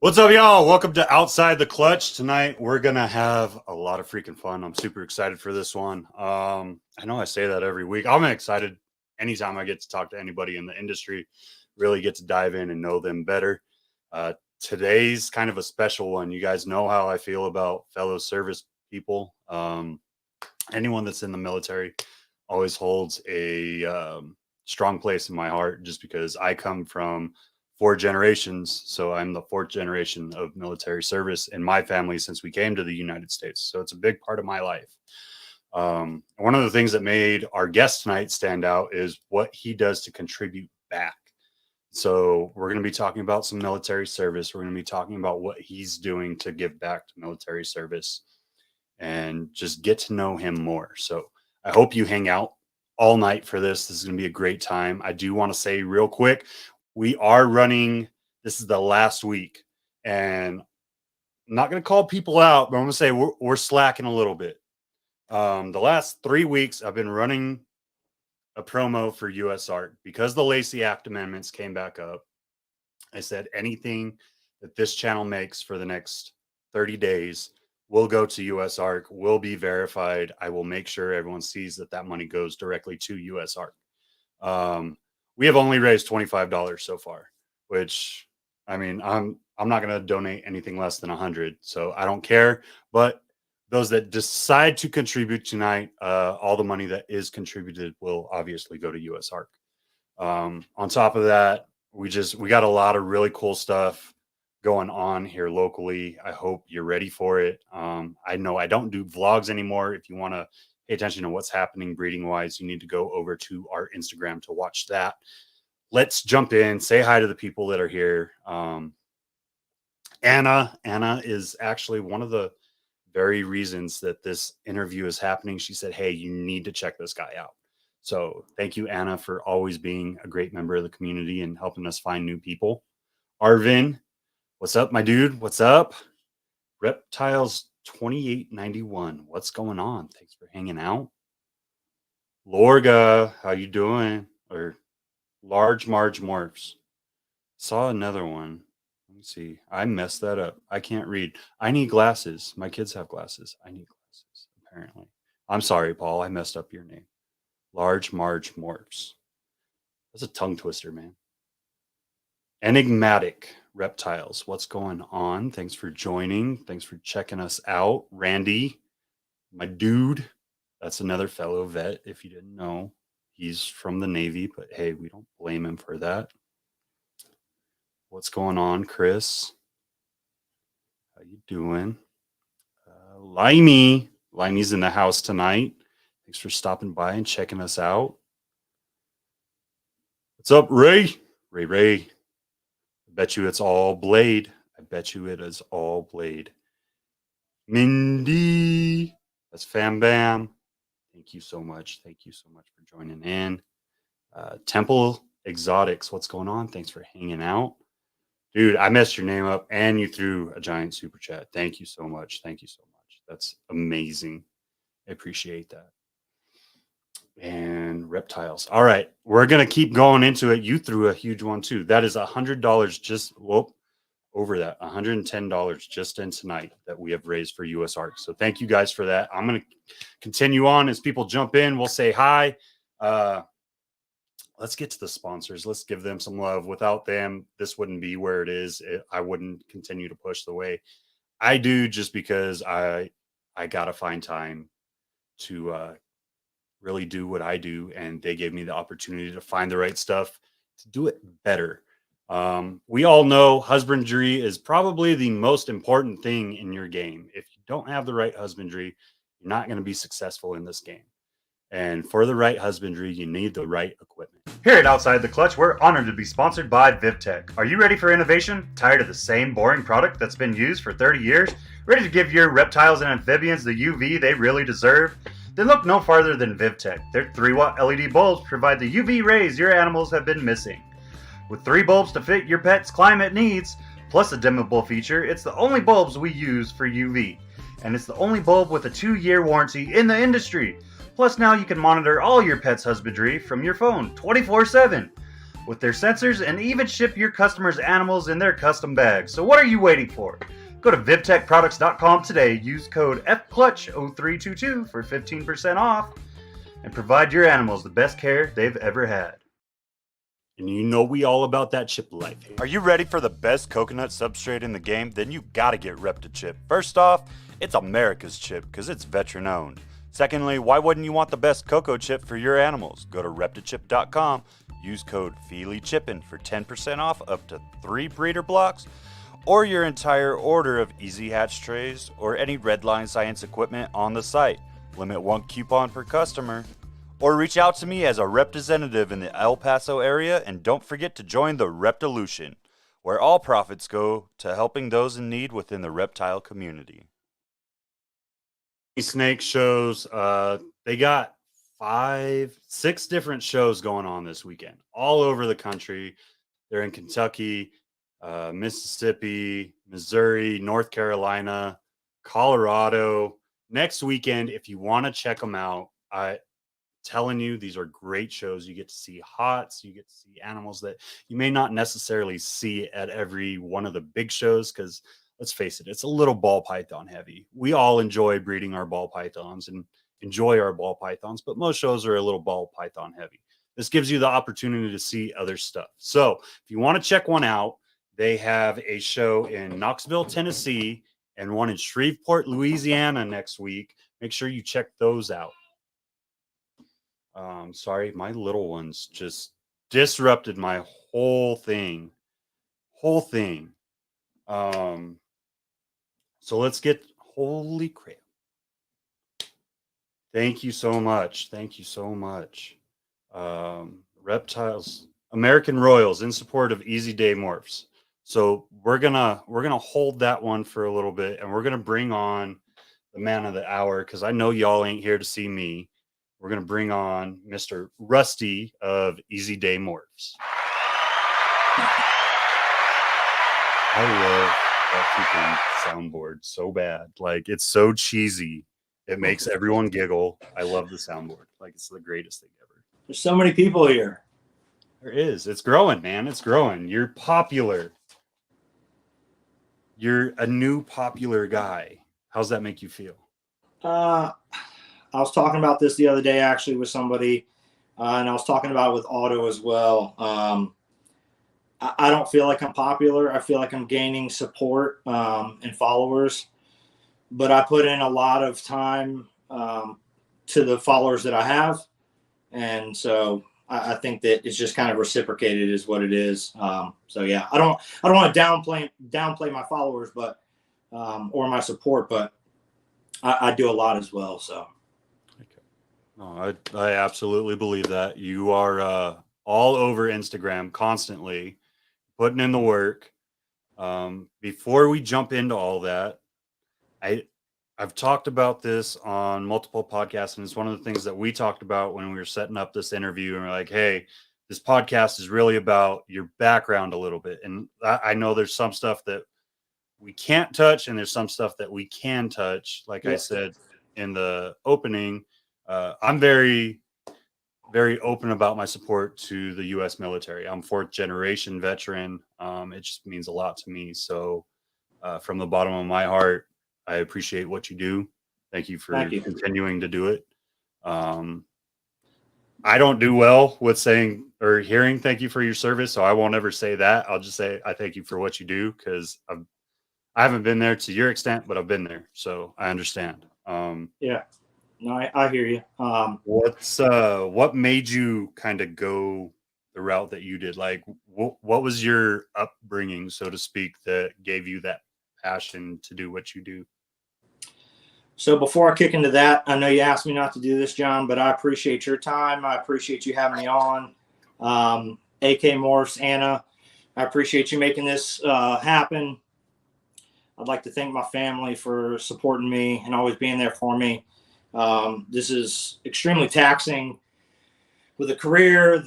What's up, y'all? Welcome to Outside the Clutch. Tonight, we're going to have a lot of freaking fun. I'm super excited for this one. I know I say that every week. I'm excited anytime I get to talk to anybody in the industry, really get to dive in and know them better. Today's kind of a special one. You guys know how I feel about fellow service people. Anyone that's in the military always holds a strong place in my heart just because I come from 4 generations. So I'm the 4th generation of military service in my family since we came to the United States. So it's a big part of my life. One of the things that made our guest tonight stand out is what he does to contribute back. So we're going to be talking about some military service. We're going to be talking about what he's doing to give back to military service and just get to know him more. So I hope you hang out all night for this. This is going to be a great time. I do want to say real quick, we are running, this is the last week, and I'm not going to call people out, but I'm going to say we're slacking a little bit. The last 3 weeks, I've been running a promo for US Art because the Lacey Act amendments came back up. I said anything that this channel makes for the next 30 days will go to US Art, will be verified. I will make sure everyone sees that that money goes directly to US Art. We have only raised $25 so far, which, I mean, I'm not going to donate anything less than 100, so I don't care. But those that decide to contribute tonight, all the money that is contributed will obviously go to US Art. On top of that, we got a lot of really cool stuff going on here locally. I hope you're ready for it. I know I don't do vlogs anymore. If you want to pay attention to what's happening breeding wise, you need to go over to our Instagram to watch that. Let's jump in, say hi to the people that are here. Anna is actually one of the very reasons that this interview is happening. She said, hey, you need to check this guy out. So thank you, Anna, for always being a great member of the community and helping us find new people. Arvin, what's up, my dude? What's up? Reptiles 2891. What's going on? Thanks for hanging out. Lorga, how you doing? Or Large Marge Morphs. Saw another one. Let me see. I messed that up. I can't read. I need glasses. My kids have glasses. I need glasses, apparently. I'm sorry, Paul. I messed up your name. Large Marge Morphs. That's a tongue twister, man. Enigmatic Reptiles. What's going on? Thanks for joining. Thanks for checking us out. Randy, my dude. That's another fellow vet, if you didn't know. He's from the Navy, but hey, we don't blame him for that. What's going on, Chris? How you doing? Limey's in the house tonight. Thanks for stopping by and checking us out. What's up, Ray? Ray. I bet you it's all Blade. I bet you it is all Blade. Mindy. That's Fam Bam. Thank you so much. Thank you so much for joining in. Temple Exotics. What's going on? Thanks for hanging out. Dude, I messed your name up and you threw a giant super chat. Thank you so much. Thank you so much. That's amazing. I appreciate that. And Reptiles. All right. We're going to keep going into it. You threw a huge one too. That is $100 just, over that. $110 just in tonight that we have raised for US Art. So thank you guys for that. I'm going to continue on as people jump in. We'll say hi. Let's get to the sponsors. Let's give them some love. Without them, this wouldn't be where it is. I wouldn't continue to push the way I do just because I got to find time to really do what I do. And they gave me the opportunity to find the right stuff to do it better. We all know husbandry is probably the most important thing in your game. If you don't have the right husbandry, you're not going to be successful in this game. And for the right husbandry, you need the right equipment. Here at Outside the Clutch, we're honored to be sponsored by VivTech. Are you ready for innovation? Tired of the same boring product that's been used for 30 years? Ready to give your reptiles and amphibians the UV they really deserve? Then look no farther than VivTech. Their 3-watt LED bulbs provide the UV rays your animals have been missing. With 3 bulbs to fit your pet's climate needs, plus a dimmable feature, it's the only bulbs we use for UV. And it's the only bulb with a 2-year warranty in the industry. Plus now you can monitor all your pet's husbandry from your phone 24/7. with their sensors and even ship your customers' animals in their custom bags. So what are you waiting for? Go to VivTechProducts.com today, use code FCLUTCH0322 for 15% off, and provide your animals the best care they've ever had. And you know we all about that chip life. Are you ready for the best coconut substrate in the game? Then you gotta get ReptiChip. First off, it's America's chip because it's veteran owned. Secondly, why wouldn't you want the best cocoa chip for your animals? Go to ReptiChip.com, use code FeelyChippin for 10% off up to 3 breeder blocks, or your entire order of Easy Hatch trays or any Redline Science equipment on the site. Limit 1 coupon per customer. Or reach out to me as a representative in the El Paso area, and don't forget to join the Reptilution, where all profits go to helping those in need within the reptile community. Snake shows, they got 6 different shows going on this weekend, all over the country. They're in Kentucky, Mississippi, Missouri, North Carolina, Colorado. Next weekend, if you want to check them out, telling you, these are great shows. You get to see hots, you get to see animals that you may not necessarily see at every one of the big shows, because let's face it, it's a little ball python heavy. We all enjoy breeding our ball pythons and enjoy our ball pythons, but most shows are a little ball python heavy. This gives you the opportunity to see other stuff. So if you want to check one out, they have a show in Knoxville, Tennessee, and one in Shreveport, Louisiana next week. Make sure you check those out. Sorry, my little ones just disrupted my whole thing. So let's get, holy crap. Thank you so much. Reptiles, American Royals in support of Easy Day Morphs. So we're gonna hold that one for a little bit, and we're gonna bring on the man of the hour, because I know y'all ain't here to see me. We're going to bring on Mr. Rusty of Easy Day Morphs. I love that freaking soundboard so bad. Like, it's so cheesy. It makes everyone giggle. I love the soundboard. Like, it's the greatest thing ever. There's so many people here. There is. It's growing, man. It's growing. You're popular. You're a new popular guy. How's that make you feel? I was talking about this the other day, actually, with somebody, and I was talking about it with Otto as well. I don't feel like I'm popular. I feel like I'm gaining support and followers, but I put in a lot of time to the followers that I have, and so I think that it's just kind of reciprocated, is what it is. So yeah, I don't want to downplay my followers, but or my support, but I do a lot as well. So. Oh, I absolutely believe that. You are all over Instagram constantly, putting in the work. Before we jump into all that, I've talked about this on multiple podcasts, and it's one of the things that we talked about when we were setting up this interview. And we're like, hey, this podcast is really about your background a little bit. And I know there's some stuff that we can't touch, and there's some stuff that we can touch. Like I said in the opening, I'm very, very open about my support to the U.S. military. I'm 4th generation veteran. It just means a lot to me. So from the bottom of my heart, I appreciate what you do. Thank you for continuing to do it. I don't do well with saying or hearing thank you for your service, so I won't ever say that. I'll just say I thank you for what you do, because I haven't been there to your extent, but I've been there, so I understand. Yeah. No, I hear you. What made you kind of go the route that you did? Like, what was your upbringing, so to speak, that gave you that passion to do what you do? So before I kick into that, I know you asked me not to do this, John, but I appreciate your time. I appreciate you having me on. AK Morphs, Anna, I appreciate you making this happen. I'd like to thank my family for supporting me and always being there for me. This is extremely taxing with a career,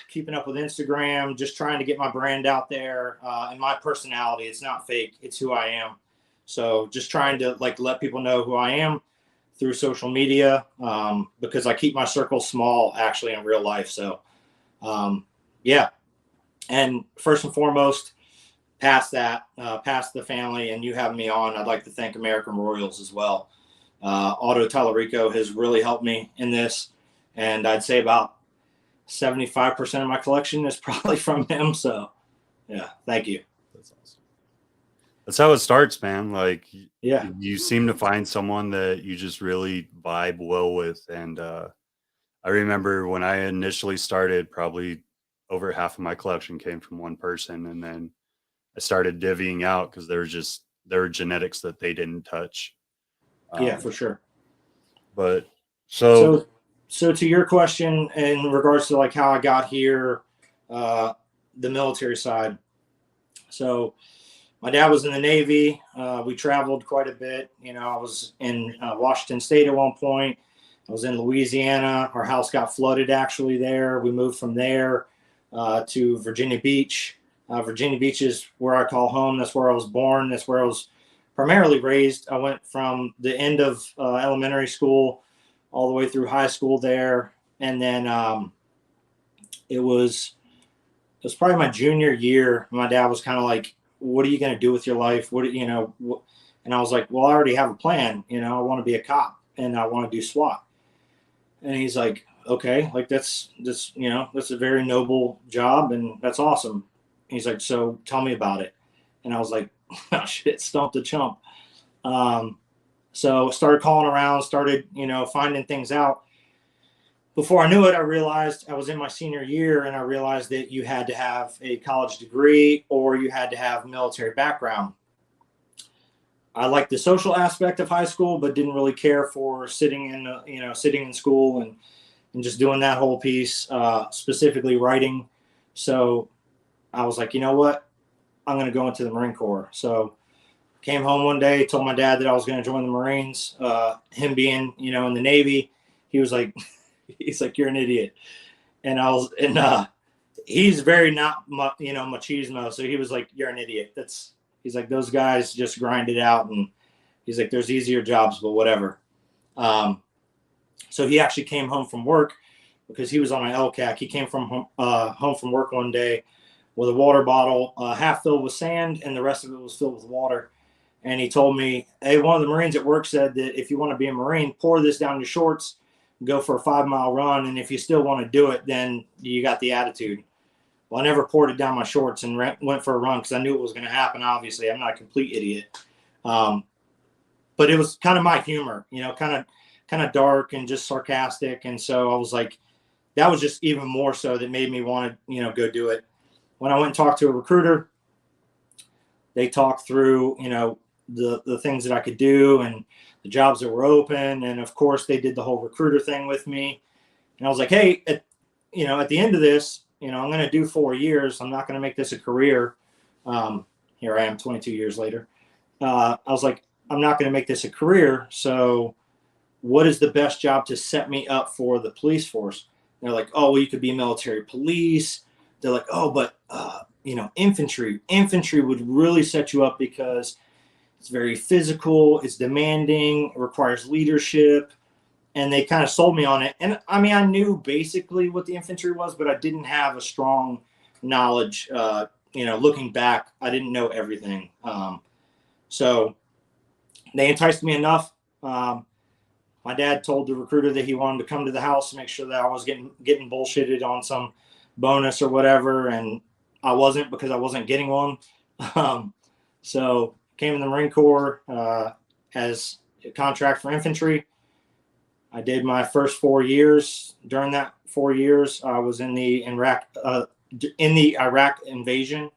keeping up with Instagram, just trying to get my brand out there, and my personality. It's not fake. It's who I am. So just trying to let people know who I am through social media, because I keep my circle small actually in real life. So, yeah, And first and foremost, past that, past the family and you having me on, I'd like to thank American Royals as well. Otto Tallarico has really helped me in this. And I'd say about 75% of my collection is probably from him. So yeah, thank you. That's awesome. That's how it starts, man. Like, Yeah, you seem to find someone that you just really vibe well with. And I remember when I initially started, probably over half of my collection came from one person. And then I started divvying out because there were genetics that they didn't touch. yeah, for sure. But so So to your question in regards to like how I got here, the military side. So my dad was in the Navy. We traveled quite a bit. You know, I was in Washington State at one point. I was in Louisiana. Our house got flooded actually there. We moved from there to Virginia Beach. Virginia Beach is where I call home. That's where I was born. That's where I was primarily raised. I went from the end of elementary school all the way through high school there. And then it was probably my junior year. My dad was kind of like, what are you going to do with your life? And I was like, well, I already have a plan. You know, I want to be a cop and I want to do SWAT. And he's like, okay, like that's a very noble job and that's awesome. And he's like, so tell me about it. And I was like, oh, shit, stumped a chump. So started calling around, started, finding things out. Before I knew it, I realized I was in my senior year and I realized that you had to have a college degree or you had to have military background. I liked the social aspect of high school, but didn't really care for sitting in school and just doing that whole piece, specifically writing. So I was like, you know what? I'm going to go into the Marine Corps. So came home one day, told my dad that I was going to join the Marines. Him being, in the Navy, he was like, he's like, you're an idiot. And he's very not, machismo. So he was like, you're an idiot. He's like, those guys just grind it out. And he's like, there's easier jobs, but whatever. So he actually came home from work because he was on my LCAC. He came from home from work one day with a water bottle, half filled with sand, and the rest of it was filled with water. And he told me, hey, one of the Marines at work said that if you want to be a Marine, pour this down your shorts, go for a 5-mile run. And if you still want to do it, then you got the attitude. Well, I never poured it down my shorts and went for a run because I knew it was going to happen. Obviously, I'm not a complete idiot. But it was kind of my humor, kind of dark and just sarcastic. And so I was like, that was just even more so that made me want to, go do it. When I went and talked to a recruiter, they talked through, the things that I could do and the jobs that were open. And of course they did the whole recruiter thing with me. And I was like, hey, at the end of this, I'm going to do 4 years. I'm not going to make this a career. Here I am 22 years later. I was like, I'm not going to make this a career. So what is the best job to set me up for the police force? And they're like, oh, well, you could be military police. They're like, oh, but, infantry would really set you up because it's very physical, it's demanding, it requires leadership. And they kind of sold me on it. And I mean, I knew basically what the infantry was, but I didn't have a strong knowledge. Looking back, I didn't know everything. So they enticed me enough. My dad told the recruiter that he wanted to come to the house to make sure that I was getting bullshitted on some bonus or whatever. And I wasn't, because I wasn't getting one. So came in the Marine Corps as a contract for infantry. I did my first 4 years. During that 4 years, I was in the Iraq invasion.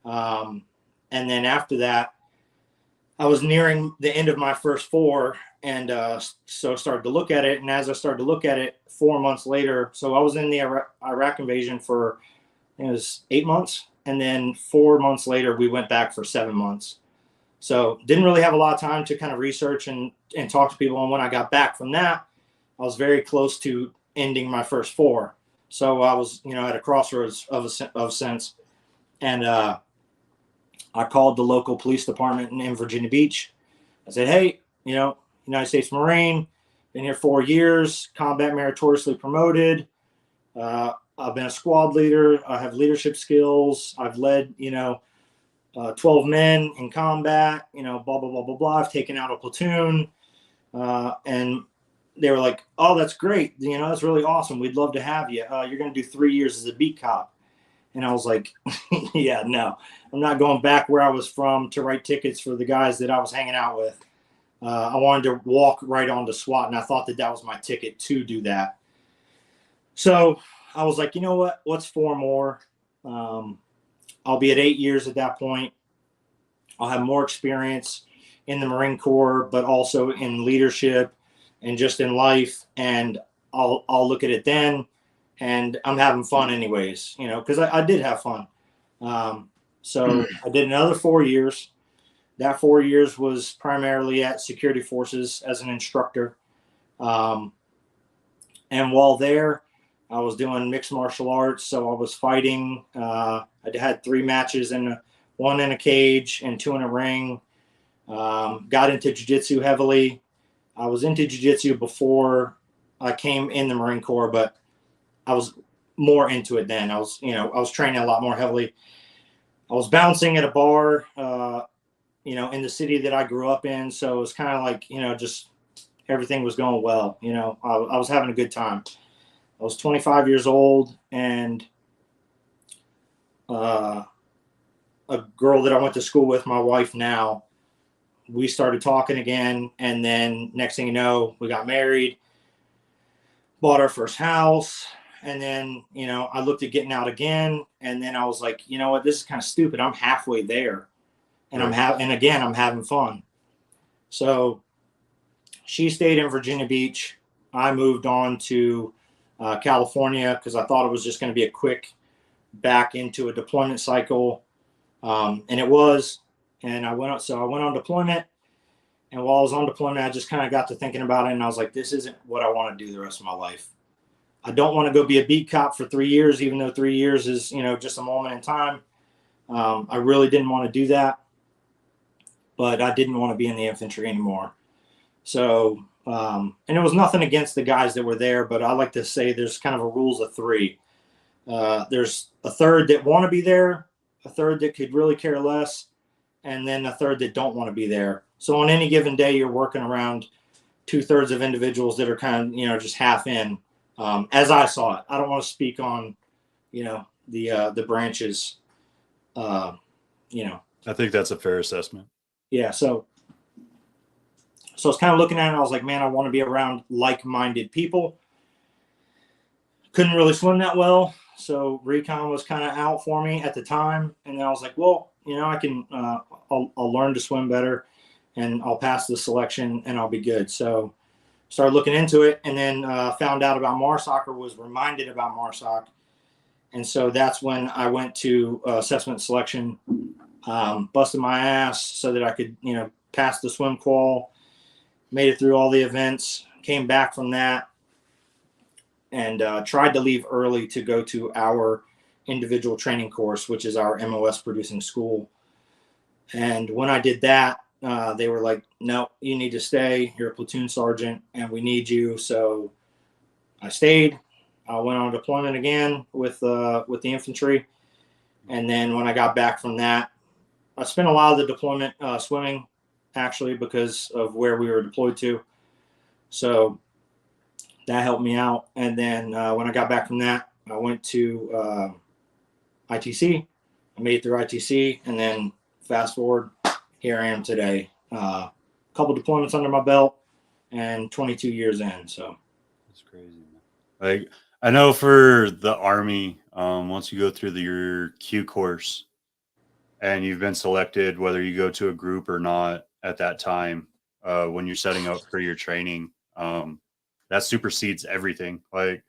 And then after that, I was nearing the end of my first 4. And so I started to look at it. And as I started to look at it 4 months later, so I was in the Iraq invasion for, I think it was 8 months. And then 4 months later, we went back for 7 months. So didn't really have a lot of time to kind of research and talk to people. And when I got back from that, I was very close to ending my first 4. So I was, at a crossroads of a sense. And I called the local police department in Virginia Beach. I said, hey, United States Marine, been here 4 years, combat meritoriously promoted. I've been a squad leader. I have leadership skills. I've led, 12 men in combat, blah, blah, blah, blah, blah. I've taken out a platoon. And they were like, oh, that's great. That's really awesome. We'd love to have you. You're going to do 3 years as a beat cop. And I was like, yeah, no, I'm not going back where I was from to write tickets for the guys that I was hanging out with. I wanted to walk right on to SWAT, and I thought that was my ticket to do that. So I was like, you know what? What's 4 more? I'll be at 8 years at that point. I'll have more experience in the Marine Corps, but also in leadership and just in life. And I'll look at it then. And I'm having fun anyways, because I did have fun. So I did another 4 years. That 4 years was primarily at security forces as an instructor. And while there, I was doing mixed martial arts. So I was fighting. I had 3 matches, one in a cage and 2 in a ring. Got into jiu-jitsu heavily. I was into jiu-jitsu before I came in the Marine Corps, but I was more into it then. I was training a lot more heavily. I was bouncing at a bar, in the city that I grew up in. So it was kind of like, just everything was going well. I was having a good time. I was 25 years old, and a girl that I went to school with, my wife now, we started talking again. And then next thing you know, we got married, bought our first house. And then, I looked at getting out again. And then I was like, you know what, this is kind of stupid. I'm halfway there. And I'm having fun. So she stayed in Virginia Beach. I moved on to California because I thought it was just going to be a quick back into a deployment cycle. And it was. And I went on deployment. And while I was on deployment, I just kind of got to thinking about it. And I was like, this isn't what I want to do the rest of my life. I don't want to go be a beat cop for 3 years, even though 3 years is, just a moment in time. I really didn't want to do that. But I didn't want to be in the infantry anymore. So, and it was nothing against the guys that were there, but I like to say there's kind of a rules of 3. There's a third that want to be there, a third that could really care less, and then a third that don't want to be there. So on any given day, you're working around 2/3 of individuals that are kind of, just half in, as I saw it. I don't want to speak on, the branches, I think that's a fair assessment. Yeah. So I was kind of looking at it, and I was like, man, I want to be around like-minded people. Couldn't really swim that well. So recon was kind of out for me at the time. And then I was like, well, I can, I'll learn to swim better, and I'll pass the selection, and I'll be good. So started looking into it, and then found out about MARSOC, or was reminded about MARSOC. And so that's when I went to assessment selection, busted my ass so that I could, pass the swim qual, made it through all the events, came back from that, and tried to leave early to go to our individual training course, which is our MOS producing school. And when I did that, they were like, no, you need to stay. You're a platoon sergeant, and we need you. So I stayed. I went on deployment again with the infantry. And then when I got back from that, I spent a lot of the deployment swimming, actually, because of where we were deployed to. So that helped me out. And then when I got back from that, I went to ITC. I made it through ITC. And then fast forward, here I am today. A couple deployments under my belt and 22 years in. So that's crazy. Like, I know for the Army, once you go through your Q course and you've been selected, whether you go to a group or not at that time, when you're setting up for your training, that supersedes everything. Like,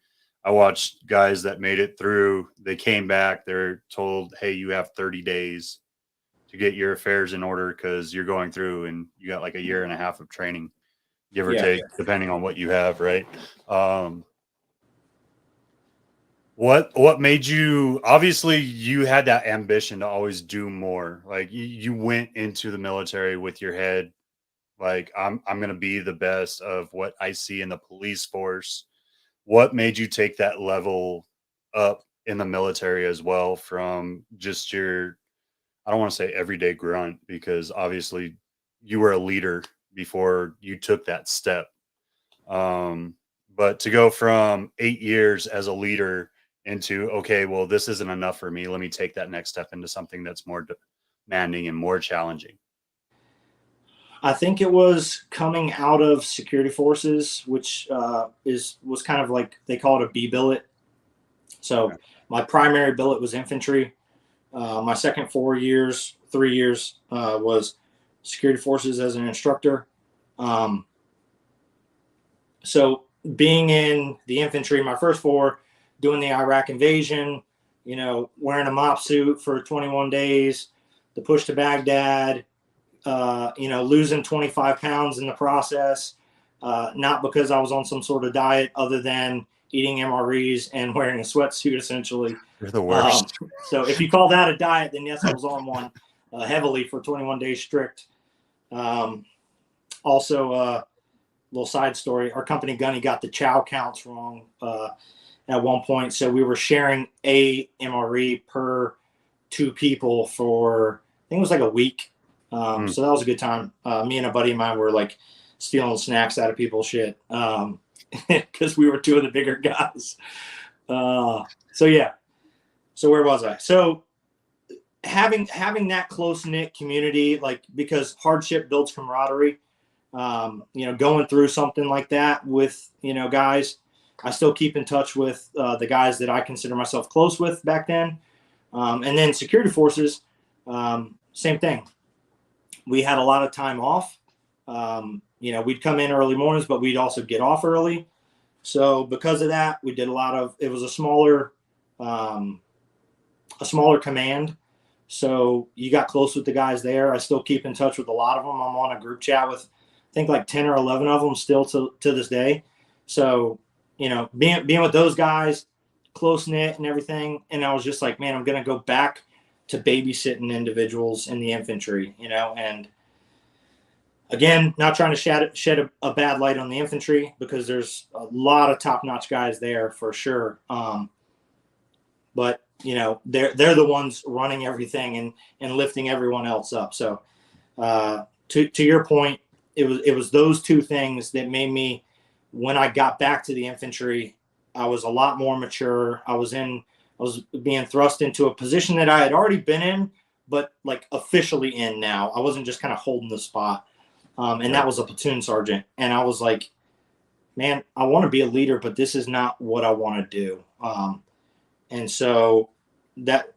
I watched guys that made it through, they came back, they're told, hey, you have 30 days to get your affairs in order because you're going through and you got like a year and a half of training, give or take, depending on what you have, right? What made you, obviously you had that ambition to always do more. Like you went into the military with your head, like, I'm going to be the best of what I see in the police force. What made you take that level up in the military as well, from just your, I don't want to say everyday grunt, because obviously you were a leader before you took that step. But to go from 8 years as a leader into, okay, well, this isn't enough for me, let me take that next step into something that's more demanding and more challenging. I think it was coming out of security forces, which was kind of like, they call it a B billet. So my primary billet was infantry. My second 3 years was security forces as an instructor. So being in the infantry, my first 4, doing the Iraq invasion, wearing a mop suit for 21 days, the push to Baghdad, losing 25 pounds in the process, not because I was on some sort of diet other than eating MREs and wearing a sweatsuit, essentially. You're the worst. So if you call that a diet, then yes, I was on one heavily for 21 days strict. Also, little side story, our company Gunny got the chow counts wrong at one point. So we were sharing a MRE per 2 people for, I think it was like a week. So that was a good time. Me and a buddy of mine were like stealing snacks out of people's shit because we were 2 of the bigger guys. So yeah. So where was I? So having that close-knit community, like, because hardship builds camaraderie, going through something like that with, guys, I still keep in touch with the guys that I consider myself close with back then. And then security forces, same thing. We had a lot of time off. We'd come in early mornings, but we'd also get off early. So because of that, we did it was a smaller command. So you got close with the guys there. I still keep in touch with a lot of them. I'm on a group chat with, I think, like 10 or 11 of them still to this day. So, being with those guys, close knit and everything. And I was just like, man, I'm going to go back to babysitting individuals in the infantry, and again, not trying to shed a bad light on the infantry, because there's a lot of top-notch guys there for sure. But they're the ones running everything and lifting everyone else up. So to your point, it was those 2 things that made me, when I got back to the infantry, I was a lot more mature. I was being thrust into a position that I had already been in, but like officially in now. I wasn't just kind of holding the spot. And that was a platoon sergeant. And I was like, man, I want to be a leader, but this is not what I want to do. And so that,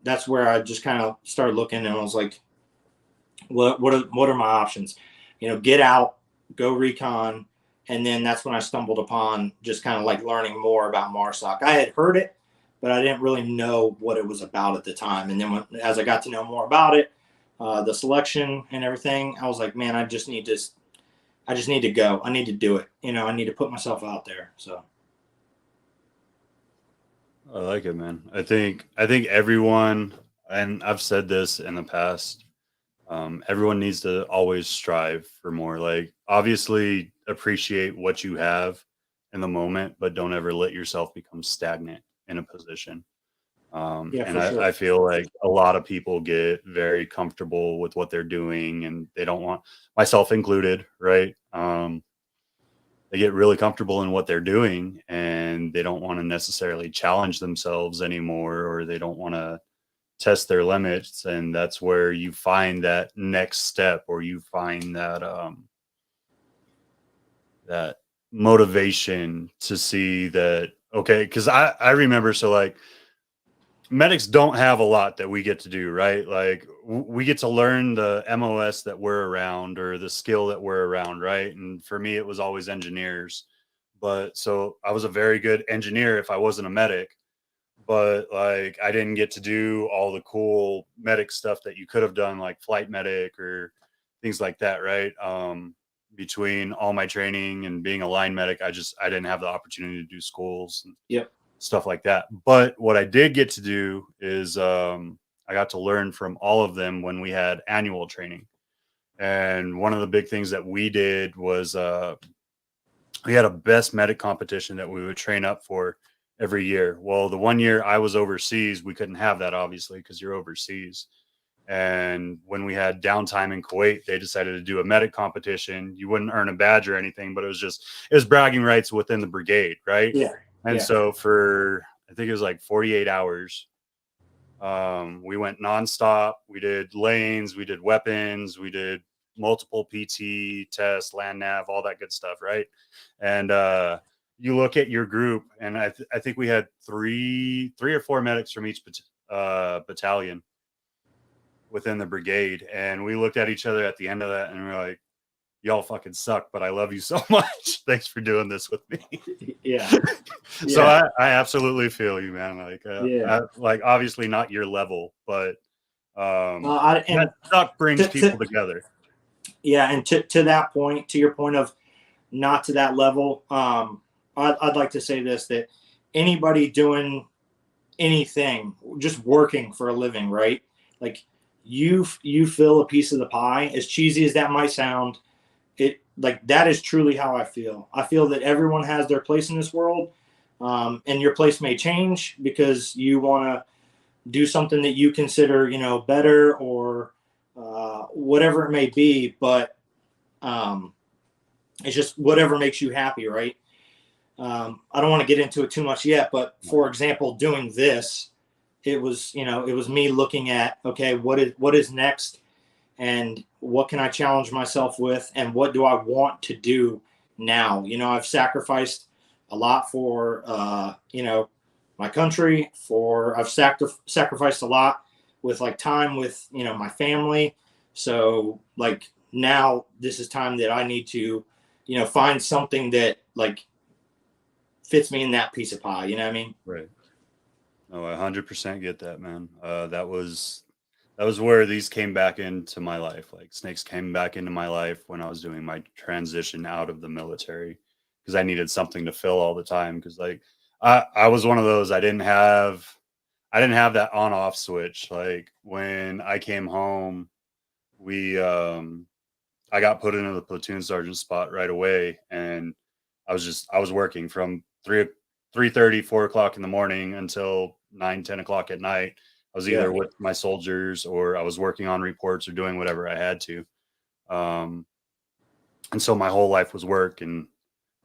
that's where I just kind of started looking, and I was like, what are my options? Get out, go recon. And then that's when I stumbled upon just kind of like learning more about MARSOC. I had heard it, but I didn't really know what it was about at the time. And then as I got to know more about it, the selection and everything, I was like, man, I just need to go. I need to do it. I need to put myself out there. So. I like it, man. I think everyone, and I've said this in the past, everyone needs to always strive for more. Like, obviously appreciate what you have in the moment, but don't ever let yourself become stagnant in a position. And sure. I feel like a lot of people get very comfortable with what they're doing, and they don't want, myself included, right? They get really comfortable in what they're doing, and they don't want to necessarily challenge themselves anymore, or they don't want to test their limits. And that's where you find that next step, or you find that that motivation to see that, okay, because I remember, so like, medics don't have a lot that we get to do, right? Like, we get to learn the MOS that we're around, or the skill that we're around, right? And for me, it was always engineers. But so I was a very good engineer if I wasn't a medic, but like, I didn't get to do all the cool medic stuff that you could have done, like flight medic or things like that, right? Between all my training and being a line medic, I didn't have the opportunity to do schools and stuff like that. But what I did get to do is I got to learn from all of them when we had annual training. And one of the big things that we did was we had a best medic competition that we would train up for every year. Well, the one year I was overseas, we couldn't have that, obviously, because you're overseas. And when we had downtime in Kuwait, they decided to do a medic competition. You wouldn't earn a badge or anything, but it was bragging rights within the brigade, right? Yeah. And so for, I think it was like 48 hours, we went nonstop. We did lanes, we did weapons, we did multiple PT tests, land nav, all that good stuff, right? And you look at your group, and I think we had three or four medics from each battalion within the brigade, and we looked at each other at the end of that, and we were like, y'all fucking suck, but I love you so much. Thanks for doing this with me. Yeah. So I absolutely feel you, man. Like obviously not your level, but that suck brings people together. Yeah, and to that point, to your point of not to that level, I'd like to say this, that anybody doing anything, just working for a living, right? Like you fill a piece of the pie, as cheesy as that might sound. It, like, that is truly how I feel. I feel that everyone has their place in this world, and your place may change because you want to do something that you consider, you know, better, or whatever it may be. But it's just whatever makes you happy, right? I don't want to get into it too much yet, but for example, doing this, it was me looking at, okay, what is next, and what can I challenge myself with, and what do I want to do now? You know, I've sacrificed a lot for, my country, I've sacrificed a lot with, like, time with, my family. So, like, now this is time that I need to, find something that, like, fits me in that piece of pie. You know what I mean? Right. Oh, I 100% get that, man. That was where these came back into my life. Like, snakes came back into my life when I was doing my transition out of the military, because I needed something to fill all the time. Because, like, I was one of those, I didn't have that on off switch. Like, when I came home, I got put into the platoon sergeant spot right away, and I was working from 3:30, 4 o'clock in the morning until 9, 10 o'clock at night. I was either with my soldiers, or I was working on reports, or doing whatever I had to. And so my whole life was work, and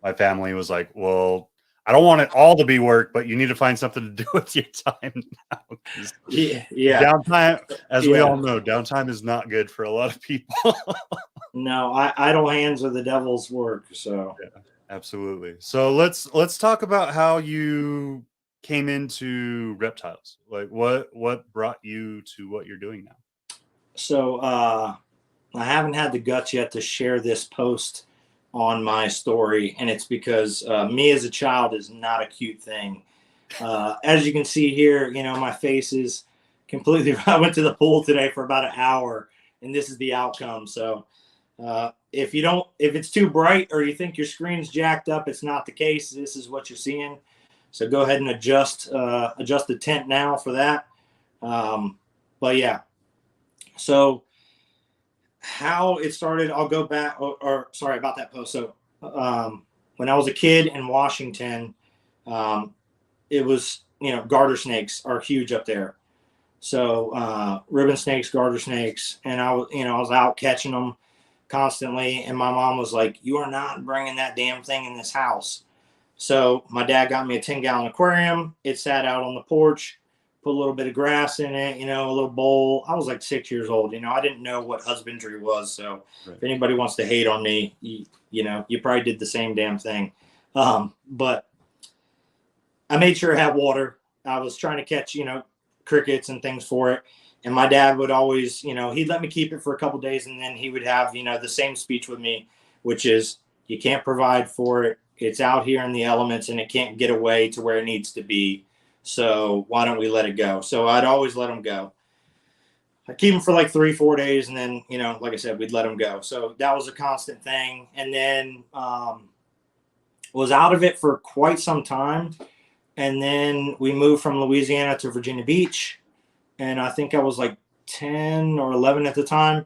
my family was like, well, I don't want it all to be work, but you need to find something to do with your time now. Downtime, as we all know, downtime is not good for a lot of people. No, idle hands are the devil's work. So yeah, absolutely. So let's talk about how you came into reptiles. Like, what brought you to what you're doing now? So I haven't had the guts yet to share this post on my story, and it's because me as a child is not a cute thing. As you can see here, my face is completely. I went to the pool today for about an hour, and this is the outcome. So if it's too bright, or you think your screen's jacked up, it's not the case. This is what you're seeing. So go ahead and adjust the tint now for that. But yeah, so how it started, I'll go back, or sorry about that post. So when I was a kid in Washington, it was, garter snakes are huge up there. So ribbon snakes, garter snakes, and I was out catching them constantly, and my mom was like, you are not bringing that damn thing in this house. So my dad got me a 10-gallon aquarium. It sat out on the porch, put a little bit of grass in it, a little bowl. I was like 6 years old. I didn't know what husbandry was. So If anybody wants to hate on me, you probably did the same damn thing. But I made sure it had water. I was trying to catch, crickets and things for it. And my dad would always, he'd let me keep it for a couple of days, and then he would have, the same speech with me, which is, you can't provide for it. It's out here in the elements, and it can't get away to where it needs to be. So why don't we let it go? So I'd always let him go. I'd keep him for like 3-4 days, and then, like I said, we'd let him go. So that was a constant thing. And then was out of it for quite some time. And then we moved from Louisiana to Virginia Beach. And I think I was like 10 or 11 at the time.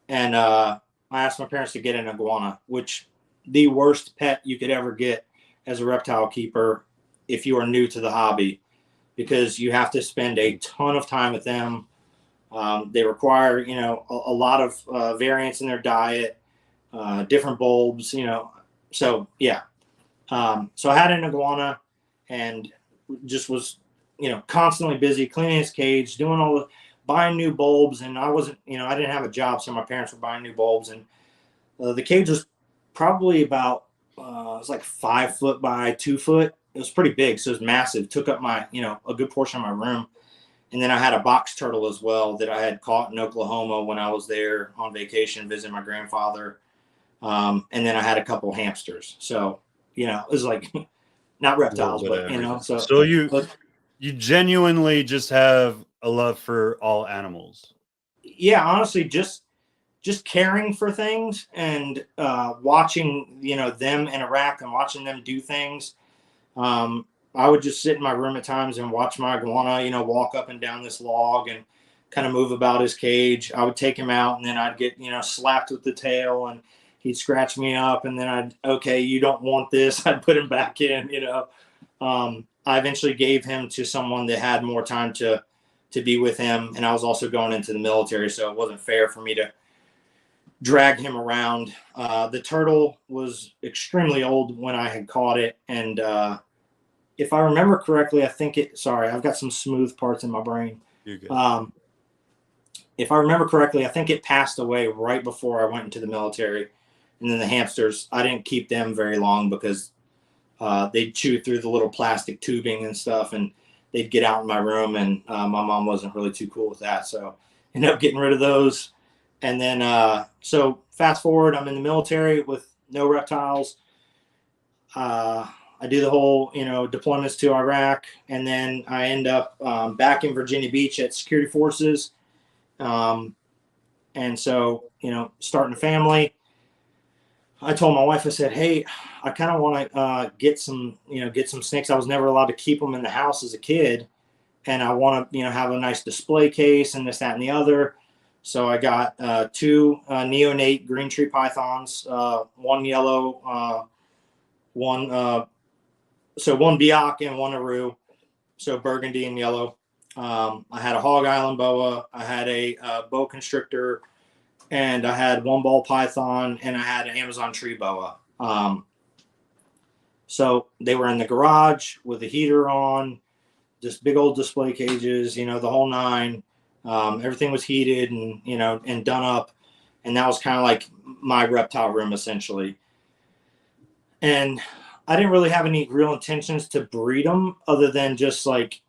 And I asked my parents to get an iguana, which the worst pet you could ever get as a reptile keeper. if you are new to the hobby, because you have to spend a ton of time with them. They require, a lot of variance in their diet, different bulbs, so yeah. So I had an iguana and just was, constantly busy cleaning his cage, doing all the buying new bulbs. And I wasn't, I didn't have a job. So my parents were buying new bulbs, and the cage was probably about, it was like 5 foot by 2 foot. It was pretty big. So it was massive. Took up my, a good portion of my room. And then I had a box turtle as well that I had caught in Oklahoma when I was there on vacation visiting my grandfather. And then I had a couple hamsters. So, it was like not reptiles, but so you genuinely just have a love for all animals. Yeah, honestly, just caring for things and watching, them interact and watching them do things. I would just sit in my room at times and watch my iguana, walk up and down this log and kind of move about his cage. I would take him out, and then I'd get, slapped with the tail, and he'd scratch me up, and then okay, you don't want this. I'd put him back in, I eventually gave him to someone that had more time to be with him. And I was also going into the military, so it wasn't fair for me to drag him around. The turtle was extremely old when I had caught it. And if I remember correctly, I've got some smooth parts in my brain. You're good. If I remember correctly, I think it passed away right before I went into the military. And then the hamsters, I didn't keep them very long because they'd chew through the little plastic tubing and stuff, and they'd get out in my room, and my mom wasn't really too cool with that. So ended up getting rid of those. And then, so fast forward, I'm in the military with no reptiles. I do the whole, deployments to Iraq, and then I end up back in Virginia Beach at Security Forces. And so, starting a family. I told my wife, I said, hey, I kind of want to get some snakes. I was never allowed to keep them in the house as a kid. And I want to, have a nice display case and this, that, and the other. So I got 2 neonate green tree pythons, one yellow, one Biak and one Aru. So burgundy and yellow. I had a Hog Island boa. I had a boa constrictor. And I had one ball python, and I had an Amazon tree boa. So they were in the garage with the heater on, just big old display cages, the whole 9. Everything was heated and, and done up. And that was kind of like my reptile room, essentially. And I didn't really have any real intentions to breed them other than just like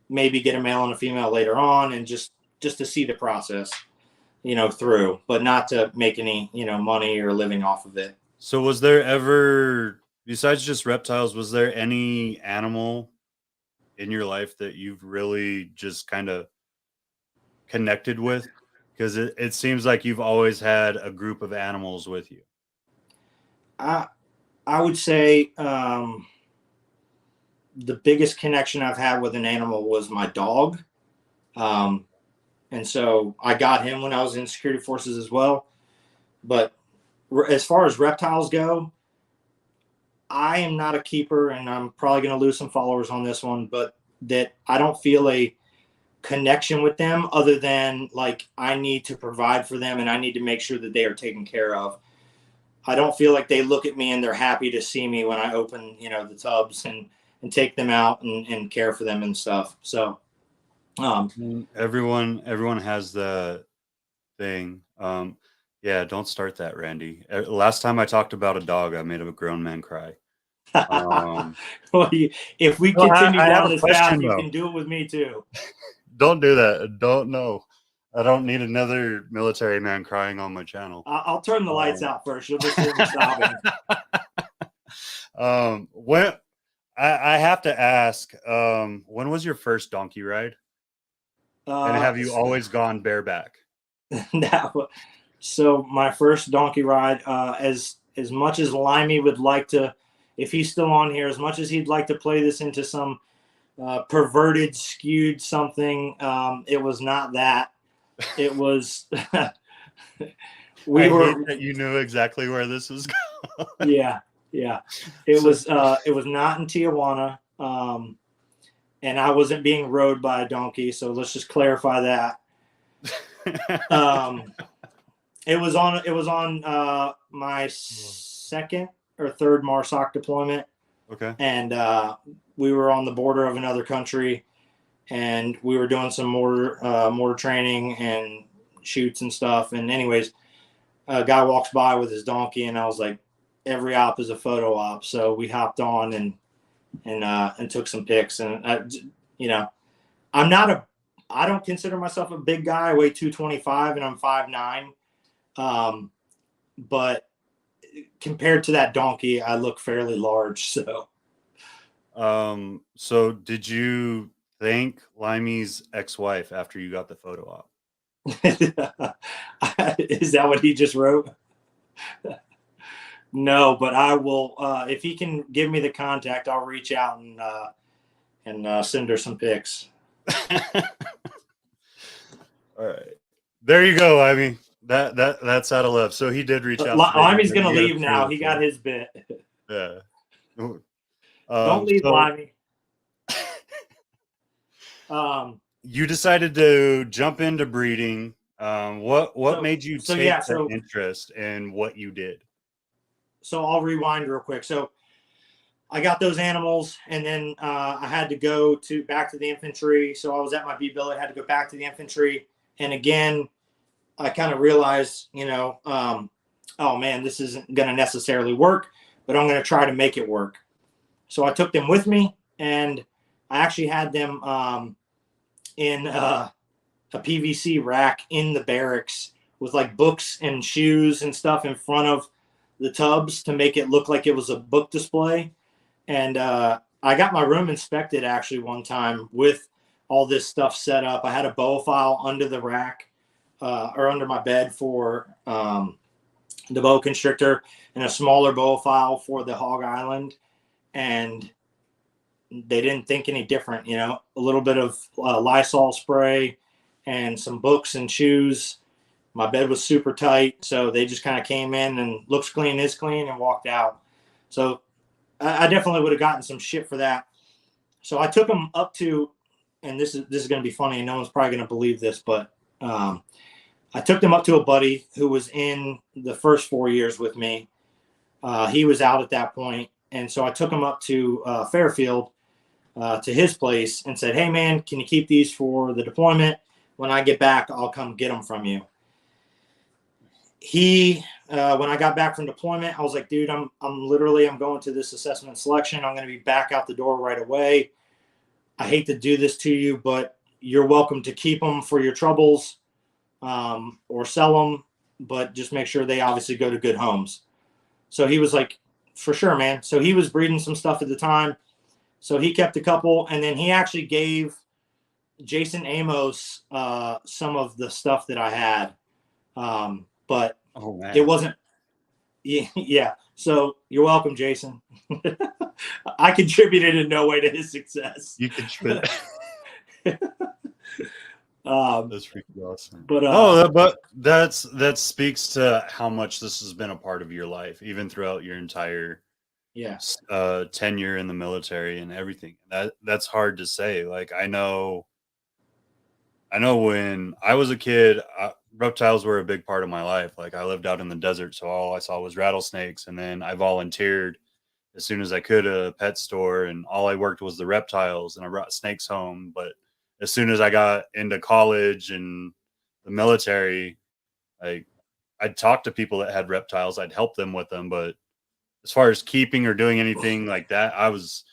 maybe get a male and a female later on, and just to see the process, through, but not to make any, money or living off of it. So was there ever, besides just reptiles, was there any animal in your life that you've really just kind of connected with? Because it seems like you've always had a group of animals with you. I would say the biggest connection I've had with an animal was my dog. And so I got him when I was in Security Forces as well. But as far as reptiles go, I am not a keeper, and I'm probably going to lose some followers on this one, but that I don't feel a connection with them other than like I need to provide for them and I need to make sure that they are taken care of. I don't feel like they look at me and they're happy to see me when I open, the tubs and take them out and care for them and stuff. So everyone has the thing. Yeah, don't start that, Randy. Last time I talked about a dog, I made a grown man cry. Well, if we continue down this path, you can do it with me too. Don't do that. Don't know. I don't need another military man crying on my channel. I'll turn the lights out first. You'll just hear me sobbing. When I have to ask, when was your first donkey ride? And have you always gone bareback? So my first donkey ride, as much as Limey would like to, if he's still on here, as much as he'd like to play this into some perverted, skewed something, it was not that. It was. You knew exactly where this was going. Yeah. It was not in Tijuana. And I wasn't being rode by a donkey. So let's just clarify that. It was on my second or third MARSOC deployment. Okay. And we were on the border of another country, and we were doing some mortar training and shoots and stuff. And anyways, a guy walks by with his donkey, and I was like, every op is a photo op. So we hopped on and took some pics. And I don't consider myself a big guy. I weigh 225 and I'm 5'9". But compared to that donkey, I look fairly large. So did you thank Limey's ex-wife after you got the photo op? Is that what he just wrote? No, but I will. If he can give me the contact, I'll reach out and send her some pics. All right, there you go. I mean, that's out of love. So he did reach out. Limey's gonna leave now. He got his bit. Yeah. Don't leave, Limey. You decided to jump into breeding. What made you take that interest in what you did? So I'll rewind real quick. So I got those animals, and then I had to go back to the infantry. So I was at my B billet, had to go back to the infantry, and again, I kind of realized, oh man, this isn't going to necessarily work, but I'm going to try to make it work. So I took them with me, and I actually had them in a PVC rack in the barracks with like books and shoes and stuff in front of the tubs to make it look like it was a book display. And I got my room inspected actually one time with all this stuff set up. I had a bow file under the rack or under my bed for the boa constrictor, and a smaller bow file for the hog island. And they didn't think any different, a little bit of Lysol spray and some books and shoes. My bed was super tight, so they just kind of came in and looks clean, is clean, and walked out. So I definitely would have gotten some shit for that. So I took them up to, and this is going to be funny, and no one's probably going to believe this, but I took them up to a buddy who was in the first 4 years with me. He was out at that point, and so I took him up to Fairfield to his place and said, "Hey man, can you keep these for the deployment? When I get back, I'll come get them from you." When I got back from deployment, I was like, "Dude, I'm going to this assessment selection. I'm going to be back out the door right away. I hate to do this to you, but you're welcome to keep them for your troubles, or sell them, but just make sure they obviously go to good homes." So he was like, "For sure, man." So he was breeding some stuff at the time. So he kept a couple, and then he actually gave Jason Amos some of the stuff that I had. But it wasn't. Yeah. So you're welcome, Jason. I contributed in no way to his success. You contributed. That's freaking awesome. But that speaks to how much this has been a part of your life, even throughout your entire tenure in the military and everything. That's hard to say. Like I know when I was a kid, reptiles were a big part of my life. Like I lived out in the desert, so all I saw was rattlesnakes. And then I volunteered as soon as I could at a pet store, and all I worked was the reptiles, and I brought snakes home. But as soon as I got into college and the military, I'd talk to people that had reptiles. I'd help them with them. But as far as keeping or doing anything like that, I was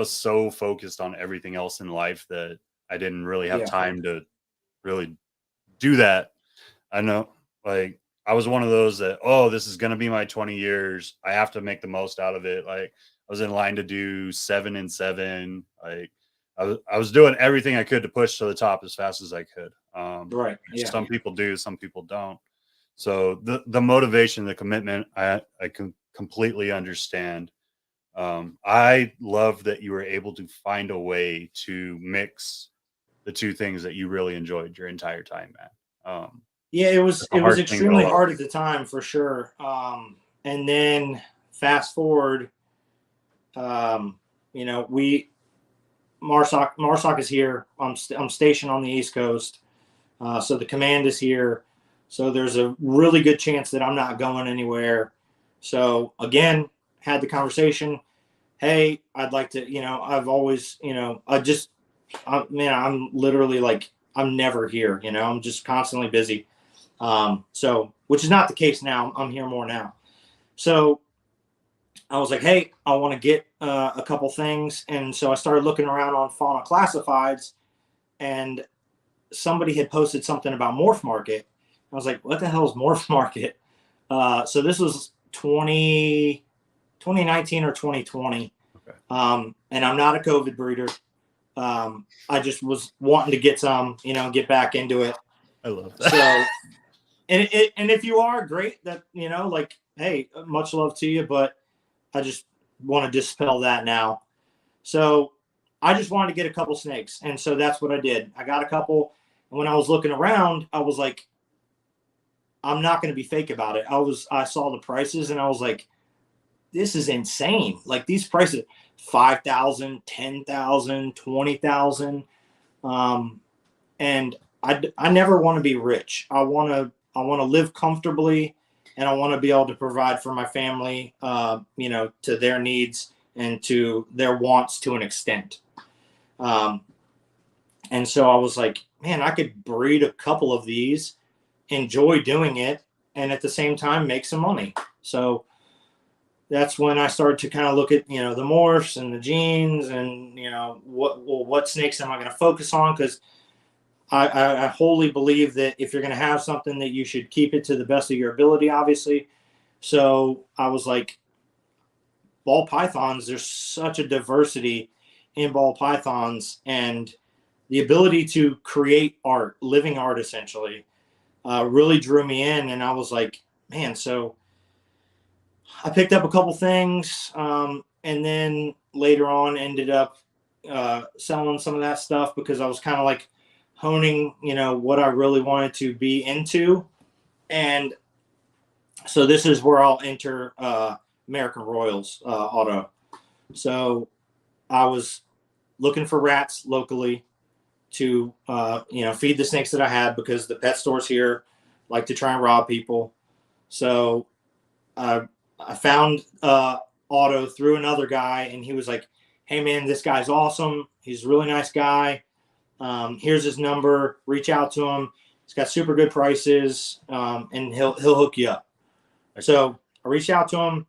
so focused on everything else in life that I didn't really have time to really do that. I know, like I was one of those that, this is going to be my 20 years. I have to make the most out of it. Like I was in line to do 7 and 7. Like I was doing everything I could to push to the top as fast as I could. Right. Yeah. Some people do, some people don't. So the motivation, the commitment, I can completely understand. I love that you were able to find a way to mix the two things that you really enjoyed your entire time, man. It was extremely hard at the time, for sure. And then fast forward, MARSOC is here. I'm stationed on the East Coast. So the command is here. So there's a really good chance that I'm not going anywhere. So again, had the conversation. Hey, I'd like to, I've always, I'm literally like, I'm never here, I'm just constantly busy. So, which is not the case now. I'm here more now. So I was like, hey, I want to get a couple things. And so I started looking around on Fauna Classifieds, and somebody had posted something about Morph Market. I was like, what the hell is Morph Market? So this was 2019 or 2020. Okay. And I'm not a COVID breeder. I just was wanting to get some, get back into it. I love that. So, and if you are, great, that, like, hey, much love to you, but I just want to dispel that now. So I just wanted to get a couple snakes. And so that's what I did. I got a couple. And when I was looking around, I was like, I'm not going to be fake about it. I saw the prices and I was like, this is insane. Like these prices, 5,000, 10,000, 20,000. And I never want to be rich. I want to live comfortably, and I want to be able to provide for my family, to their needs and to their wants to an extent. And so I was like, man, I could breed a couple of these, enjoy doing it, and at the same time make some money. So that's when I started to kind of look at, the morphs and the genes and, what snakes am I going to focus on? Because I wholly believe that if you're going to have something, that you should keep it to the best of your ability, obviously. So I was like, ball pythons, there's such a diversity in ball pythons, and the ability to create art, living art essentially, really drew me in. And I was like, man, so I picked up a couple things, and then later on ended up selling some of that stuff because I was kind of like honing, what I really wanted to be into. And so this is where I'll enter American Royals auto. So I was looking for rats locally to, feed the snakes that I had, because the pet stores here like to try and rob people. So I found Otto through another guy, and he was like, hey man, this guy's awesome. He's a really nice guy. Here's his number. Reach out to him. He's got super good prices, and he'll hook you up. So I reached out to him,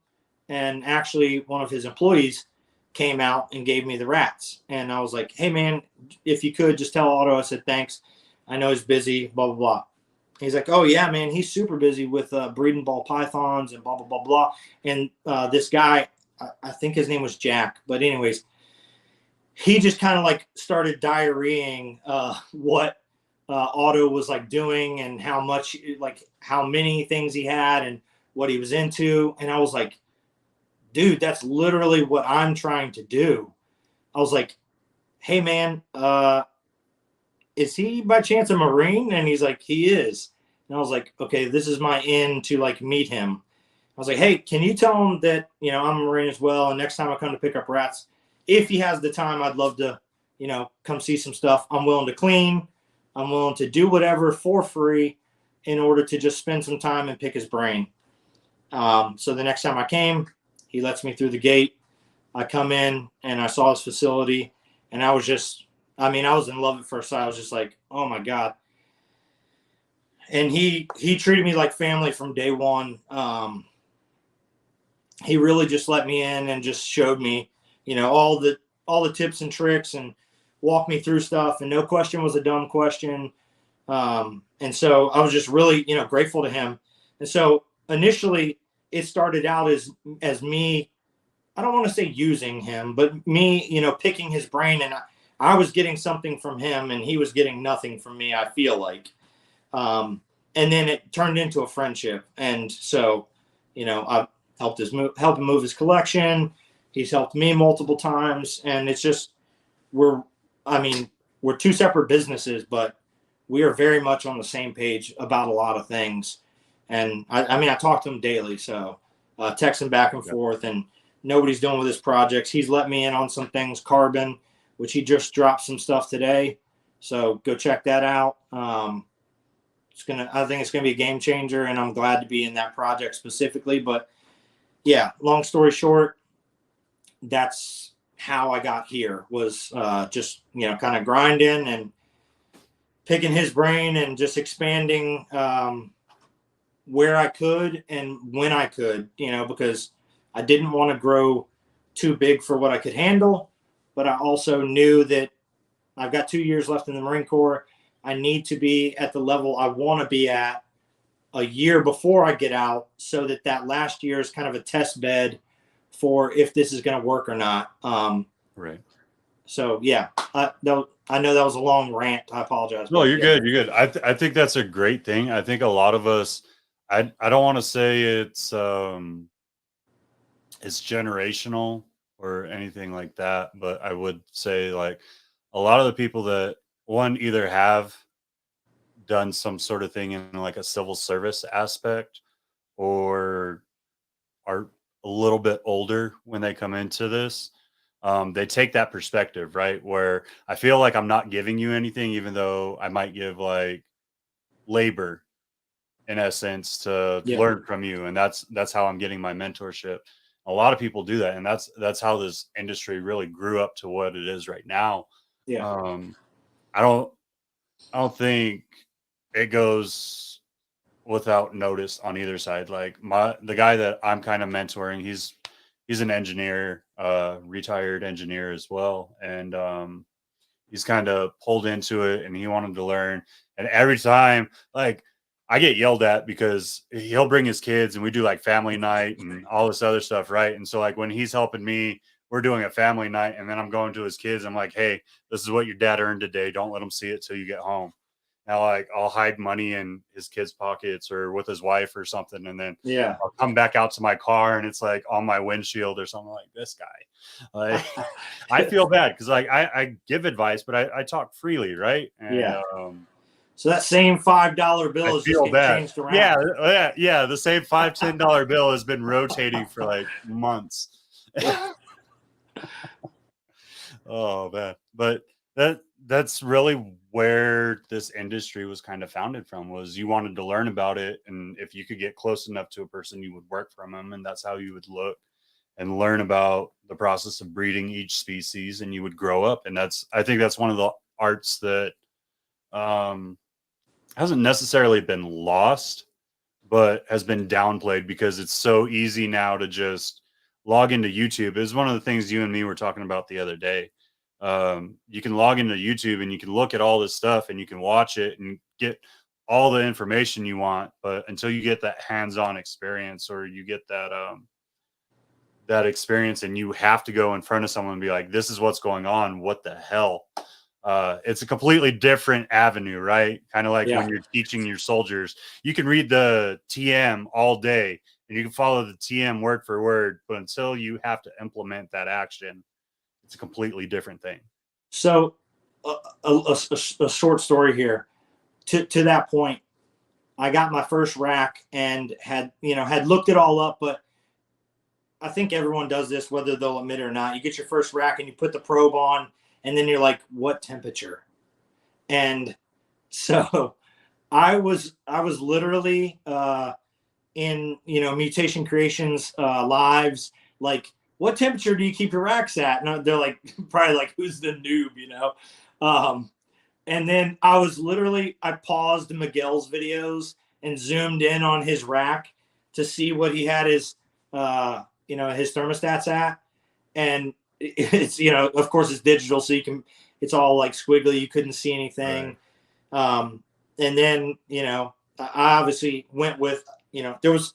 and actually one of his employees came out and gave me the rats. And I was like, hey man, if you could just tell Otto I said thanks. I know he's busy, blah, blah, blah. He's like, oh yeah, man, he's super busy with breeding ball pythons and blah, blah, blah, blah. And this guy, I think his name was Jack, but anyways, he just kind of like started diarrheaing what Otto was like doing, and how much, like how many things he had and what he was into. And I was like, dude, that's literally what I'm trying to do. I was like, hey man, is he by chance a Marine? And he's like, he is. And I was like, okay, this is my in to like meet him. I was like, hey, can you tell him that, I'm a Marine as well, and next time I come to pick up rats, if he has the time, I'd love to, come see some stuff. I'm willing to clean. I'm willing to do whatever for free in order to just spend some time and pick his brain. So the next time I came, he lets me through the gate. I come in and I saw his facility, and I was just, I was in love at first sight. I was just like, oh my God. And he treated me like family from day one. He really just let me in and just showed me, all the tips and tricks, and walked me through stuff, and no question was a dumb question. And so I was just really, grateful to him. And so initially it started out as me, I don't want to say using him, but me, picking his brain, and I was getting something from him and he was getting nothing from me, I feel like. And then it turned into a friendship. And so, I've helped him move his collection. He's helped me multiple times. And it's just, we're two separate businesses, but we are very much on the same page about a lot of things. And I talk to him daily. So texting back and forth, and nobody's doing with his projects. He's let me in on some things, carbon, which he just dropped some stuff today. So go check that out. I think it's gonna be a game changer, and I'm glad to be in that project specifically. But yeah, long story short, that's how I got here, was just, kind of grinding and picking his brain and just expanding where I could and when I could, because I didn't want to grow too big for what I could handle. But I also knew that I've got 2 years left in the Marine Corps. I need to be at the level I want to be at a year before I get out, so that last year is kind of a test bed for if this is going to work or not. Right. So yeah, I know that was a long rant. I apologize. No, you're good. You're good. I think that's a great thing. I think a lot of us, I don't want to say it's generational or anything like that, but I would say, like, a lot of the people that either have done some sort of thing in like a civil service aspect, or are a little bit older when they come into this. They take that perspective, right? Where I feel like I'm not giving you anything, even though I might give like labor in essence to learn from you. And that's how I'm getting my mentorship. A lot of people do that. And that's how this industry really grew up to what it is right now. Yeah. I don't think it goes without notice on either side. Like the guy that I'm kind of mentoring, he's an engineer, retired engineer as well. And he's kind of pulled into it, and he wanted to learn. And every time, like, I get yelled at because he'll bring his kids and we do like family night and all this other stuff. Right. And so like when he's helping me, we're doing a family night, and then I'm going to his kids. I'm like, hey, this is what your dad earned today. Don't let him see it till you get home. Now, like, I'll hide money in his kids' pockets or with his wife or something. And then I'll come back out to my car and it's like on my windshield or something. Like, this guy. Like, I feel bad because like I give advice, but I talk freely, right? And, so that same $5 bill is just getting changed around. Yeah. The same $5, $10 bill has been rotating for like months. Oh man, but that's really where this industry was kind of founded from. Was you wanted to learn about it, and if you could get close enough to a person, you would work from them, and that's how you would look and learn about the process of breeding each species, and you would grow up. And I think that's one of the arts that hasn't necessarily been lost, but has been downplayed because it's so easy now to just log into YouTube. Is one of the things you and me were talking about the other day. You can log into YouTube and you can look at all this stuff and you can watch it and get all the information you want, but until you get that hands-on experience, or you get that experience and you have to go in front of someone and be like, this is what's going on, what the hell? It's a completely different avenue, right? Kind of like when you're teaching your soldiers, you can read the TM all day and you can follow the TM word for word, but until you have to implement that action, it's a completely different thing. So a short story here. To that point, I got my first rack and had looked it all up, but I think everyone does this, whether they'll admit it or not. You get your first rack and you put the probe on, and then you're like, what temperature? And so I was literally in Mutation Creations lives, like, what temperature do you keep your racks at? And they're like, probably like, who's the noob, And then I paused Miguel's videos and zoomed in on his rack to see what he had his thermostats at. And it's, of course it's digital, so it's all like squiggly. You couldn't see anything. Right. And then, I obviously went with, there was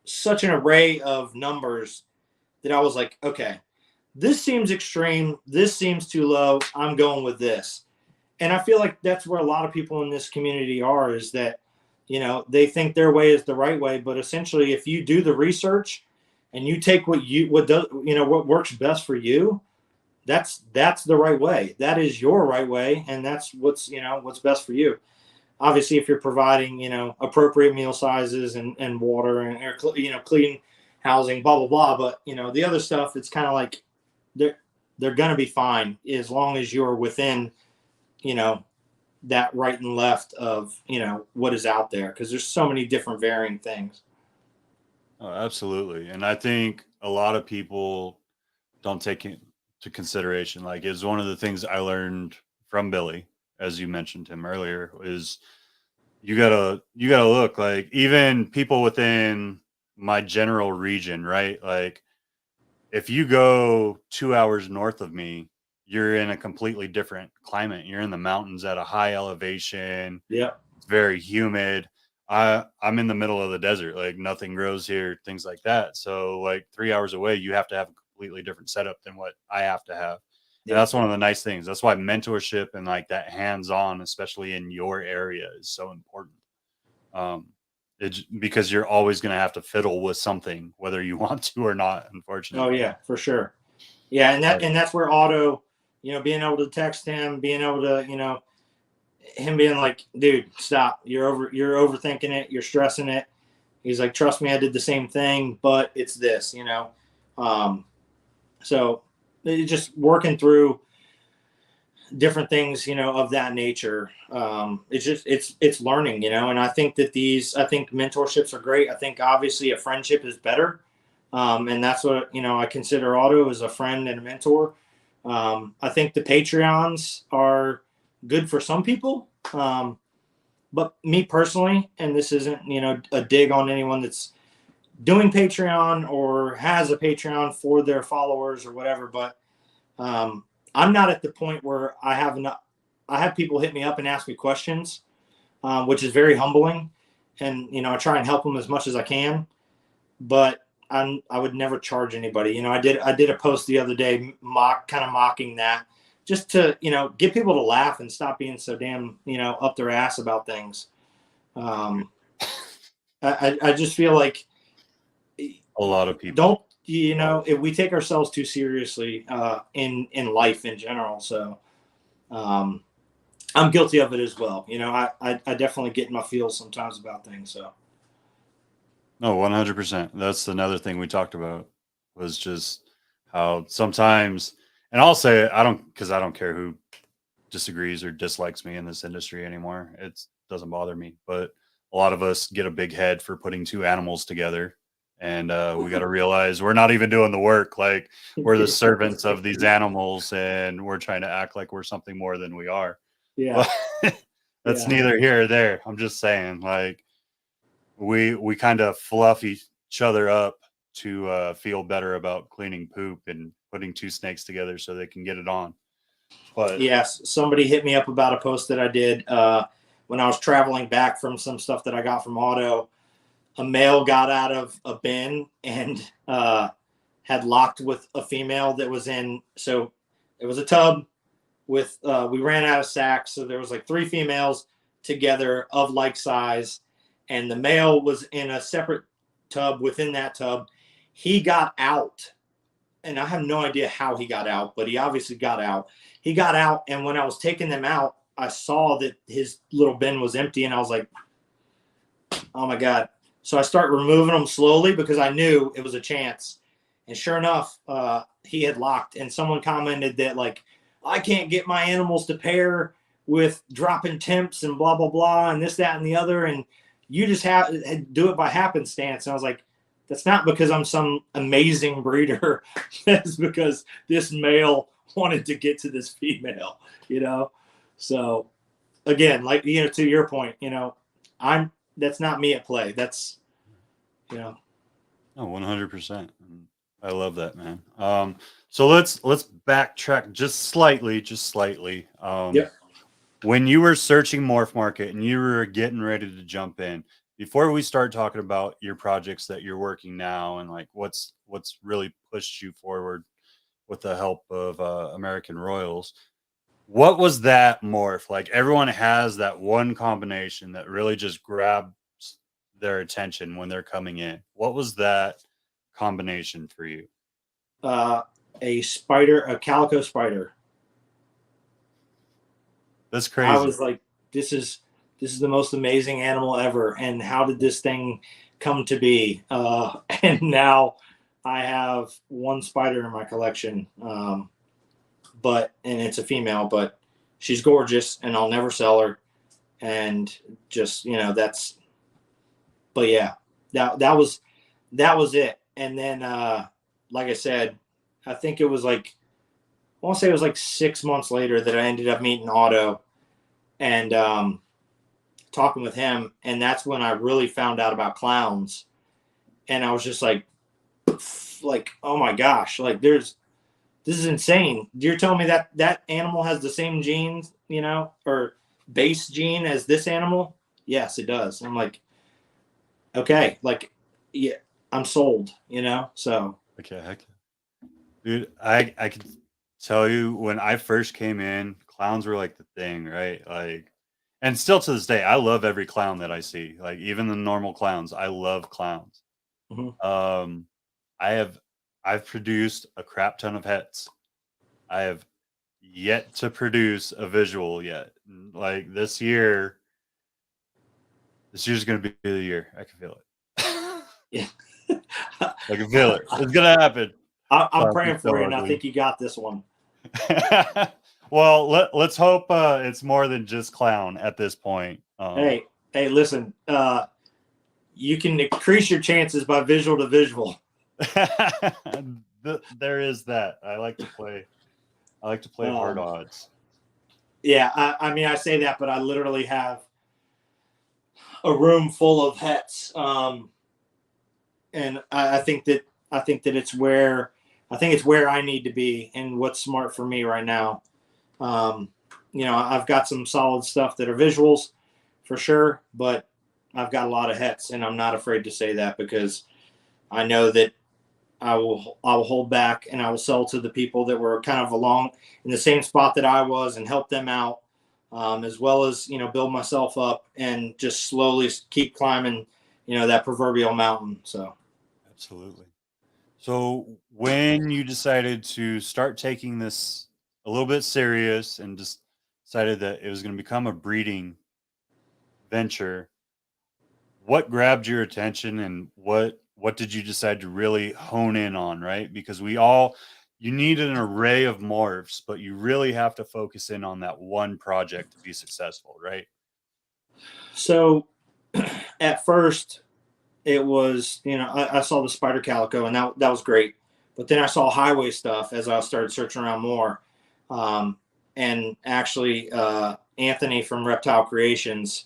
such an array of numbers that I was like, okay, this seems extreme. This seems too low. I'm going with this. And I feel like that's where a lot of people in this community are, is that, they think their way is the right way. But essentially, if you do the research and you take what works best for you, that's the right way. That is your right way. And that's what's best for you. Obviously, if you're providing, appropriate meal sizes and water and clean housing, blah, blah, blah. But, the other stuff, it's kind of like they're going to be fine as long as you're within, you know, that right and left of, you know, what is out there. Cause there's so many different varying things. Oh, absolutely. And I think a lot of people don't take it to consideration. Like, it's one of the things I learned from Billy, as you mentioned him earlier, is you gotta look, like, even people within my general region, right? Like, if you go 2 hours north of me, you're in a completely different climate. You're in the mountains at a high elevation. Yeah. It's very humid. I'm in the middle of the desert. Like, nothing grows here, things like that. So like 3 hours away, you have to have a completely different setup than what I have to have. And that's one of the nice things. That's why mentorship and like that hands-on, especially in your area, is so important. It's because you're always going to have to fiddle with something, whether you want to or not, unfortunately. Oh yeah, for sure. Yeah. And that's where Otto, you know, being able to text him, being able to, you know, him being like, dude, stop. You're overthinking it. You're stressing it. He's like, trust me, I did the same thing, but it's this, you know? So it's just working through different things, you know, of that nature. It's learning, you know, and I think mentorships are great. I think obviously a friendship is better. And that's what, you know, I consider Otto as a friend and a mentor. I think the Patreons are good for some people. But me personally, and this isn't, you know, a dig on anyone that's doing Patreon or has a Patreon for their followers or whatever, but I'm not at the point where I have people hit me up and ask me questions, which is very humbling. And, you know, I try and help them as much as I can, but I would never charge anybody. You know, I did a post the other day, mocking that, just to, you know, get people to laugh and stop being so damn, you know, up their ass about things. I just feel like A lot of people don't, you know, if we take ourselves too seriously in life in general. So I'm guilty of it as well. You know, I definitely get in my feels sometimes about things. So. No, 100%. That's another thing we talked about, was just how sometimes, and I'll say it, because I don't care who disagrees or dislikes me in this industry anymore. It doesn't bother me, but a lot of us get a big head for putting two animals together. And we got to realize we're not even doing the work. Like, we're the servants of these animals, and we're trying to act like we're something more than we are. Yeah. That's neither here or there. I'm just saying, like, we kind of fluff each other up to feel better about cleaning poop and putting two snakes together so they can get it on. But yes, somebody hit me up about a post that I did when I was traveling back from some stuff that I got from Otto. A male got out of a bin and had locked with a female that was in. So it was a tub with, we ran out of sacks. So there was like 3 females together of like size. And the male was in a separate tub within that tub. He got out. And I have no idea how he got out, but he obviously got out. He got out. And when I was taking them out, I saw that his little bin was empty. And I was like, oh my God. So I start removing them slowly because I knew it was a chance. And sure enough, he had locked. And someone commented that, like, I can't get my animals to pair with dropping temps and blah, blah, blah, and this, that, and the other. And you just have do it by happenstance. And I was like, that's not because I'm some amazing breeder. That's because this male wanted to get to this female, you know? So again, like, you know, to your point, you know, that's not me at play. That's, you know. Oh, 100%. I love that, man. So let's backtrack just slightly. Yep. When you were searching Morph Market and you were getting ready to jump in, before we start talking about your projects that you're working now and like what's really pushed you forward with the help of American Royals, what was that morph? Like, everyone has that one combination that really just grabs their attention when they're coming in. What was that combination for you? A calico spider. That's crazy. I was like, this is the most amazing animal ever. And how did this thing come to be? And now I have one spider in my collection. and it's a female, but she's gorgeous, and I'll never sell her. And just, but yeah, that was it. And then, like I said, I think it was I want to say it was 6 months later that I ended up meeting Otto and talking with him. And that's when I really found out about clowns. And I was just like, oh my gosh, this is insane. You're telling me that animal has the same genes, or base gene as this animal? Yes, it does. I'm like, okay, yeah, I'm sold, so. Okay. Dude, I can tell you when I first came in, clowns were like the thing, right? And still to this day, I love every clown that I see. Like even the normal clowns, I love clowns. Mm-hmm. I've produced a crap ton of hets. I have yet to produce a visual yet. Like this year's going to be the year. I can feel it. Yeah. I can feel it. It's going to happen. I'm praying for you, and I think you got this one. Well, let's hope it's more than just clown at this point. Hey, listen. You can increase your chances by visual to visual. There is that. I like to play hard odds. Yeah, I mean, I say that, but I literally have a room full of hets, and I think that it's where I need to be and what's smart for me right now. I've got some solid stuff that are visuals for sure, but I've got a lot of hets, and I'm not afraid to say that because I know that I will hold back, and I will sell to the people that were kind of along in the same spot that I was and help them out, as well as, build myself up and just slowly keep climbing, that proverbial mountain. So. Absolutely. So when you decided to start taking this a little bit serious and just decided that it was going to become a breeding venture, what grabbed your attention and what did you decide to really hone in on, right? Because you need an array of morphs, but you really have to focus in on that one project to be successful, right? So at first it was, I saw the spider calico, and that was great. But then I saw highway stuff as I started searching around more. And actually, Anthony from Reptile Creations,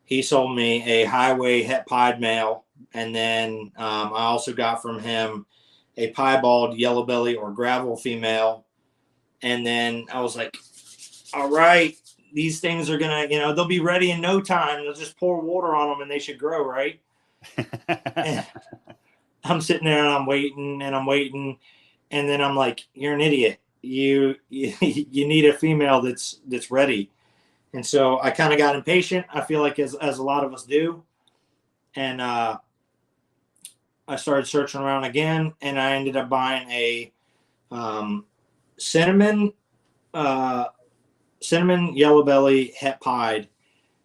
he sold me a highway het pied male. And then I also got from him a piebald yellow belly or gravel female. And then I was like, all right, these things are going to, they'll be ready in no time. They'll just pour water on them and they should grow, right? I'm sitting there and I'm waiting. And then I'm like, you're an idiot. You need a female that's ready. And so I kind of got impatient. I feel like as a lot of us do. And I started searching around again, and I ended up buying a cinnamon yellow belly het pied,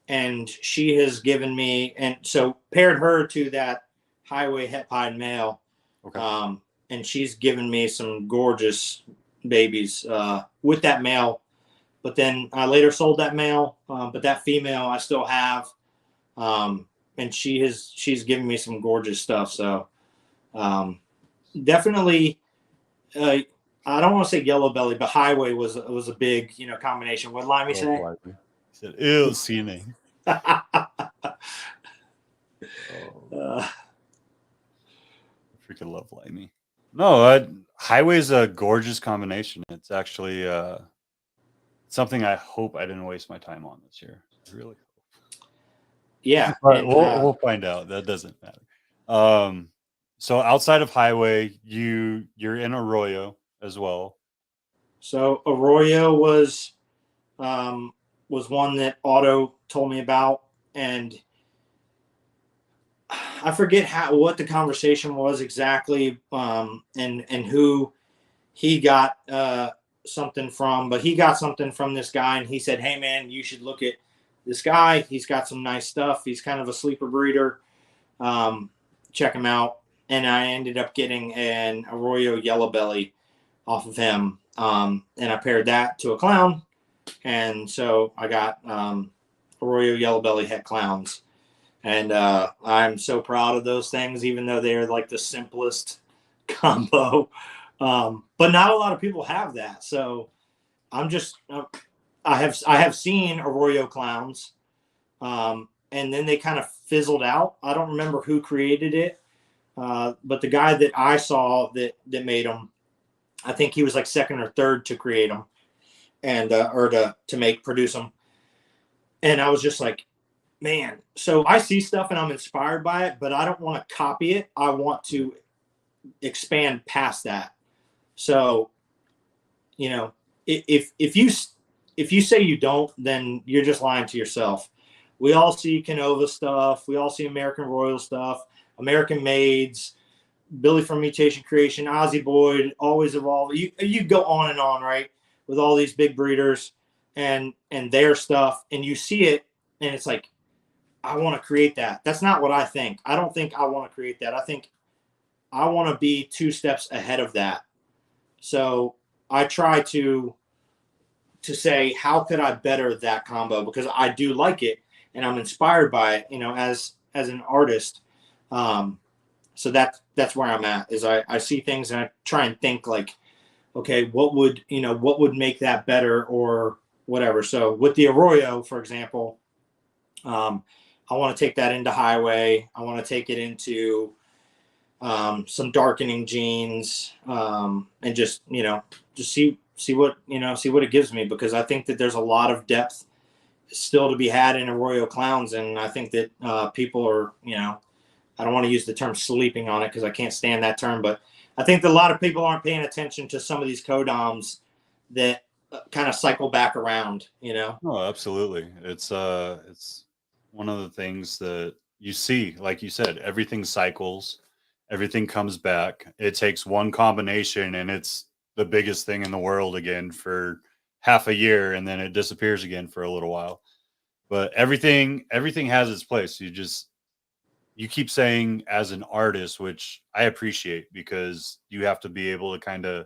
and she has given me, and so paired her to that highway het pied male. Okay. And she's given me some gorgeous babies with that male. But then I later sold that male, but that female I still have. And she's given me some gorgeous stuff. So definitely, I don't want to say yellow belly, but highway was a big, combination. What Limey say? He said, ew, seeming. Freaking love Limey. No, highway is a gorgeous combination. It's actually something I hope I didn't waste my time on this year. I really hope. Yeah, but we'll find out. That doesn't matter. So outside of highway, you're in Arroyo as well. So Arroyo was one that Otto told me about, and I forget what the conversation was exactly, and who he got something from, but he got something from this guy, and he said, "Hey man, you should look at this guy. He's got some nice stuff. He's kind of a sleeper breeder. Check him out." And I ended up getting an Arroyo yellow belly off of him. And I paired that to a clown. And so I got Arroyo Yellow Belly Het Clowns. And I'm so proud of those things, even though they're like the simplest combo. But not a lot of people have that. So I'm just, I have seen Arroyo Clowns. And then they kind of fizzled out. I don't remember who created it. But the guy that I saw that made them, I think he was like second or third to create them and, or to produce them. And I was just like, man, so I see stuff and I'm inspired by it, but I don't want to copy it. I want to expand past that. So, you know, if you say you don't, then you're just lying to yourself. We all see Canova stuff. We all see American Royal stuff, American Maids, Billy from Mutation Creation, Ozzy Boyd, Always Evolve. You go on and on, right? With all these big breeders and their stuff, and you see it, and it's like, I want to create that. That's not what I think. I don't think I want to create that. I think I want to be 2 steps ahead of that. So I try to say, how could I better that combo? Because I do like it and I'm inspired by it, you know, as an artist. So that's where I'm at, is I see things and I try and think like, okay, what would make that better or whatever. So with the Arroyo, for example, I want to take that into highway. I want to take it into some darkening jeans, and just see what it gives me, because I think that there's a lot of depth still to be had in Arroyo Clowns, and I think that people are, I don't want to use the term sleeping on it because I can't stand that term, but I think that a lot of people aren't paying attention to some of these codoms that kind of cycle back around, Oh, absolutely. It's one of the things that you see, like you said, everything cycles, everything comes back. It takes one combination and it's the biggest thing in the world again for half a year, and then it disappears again for a little while. But everything has its place. You keep saying as an artist, which I appreciate, because you have to be able to kind of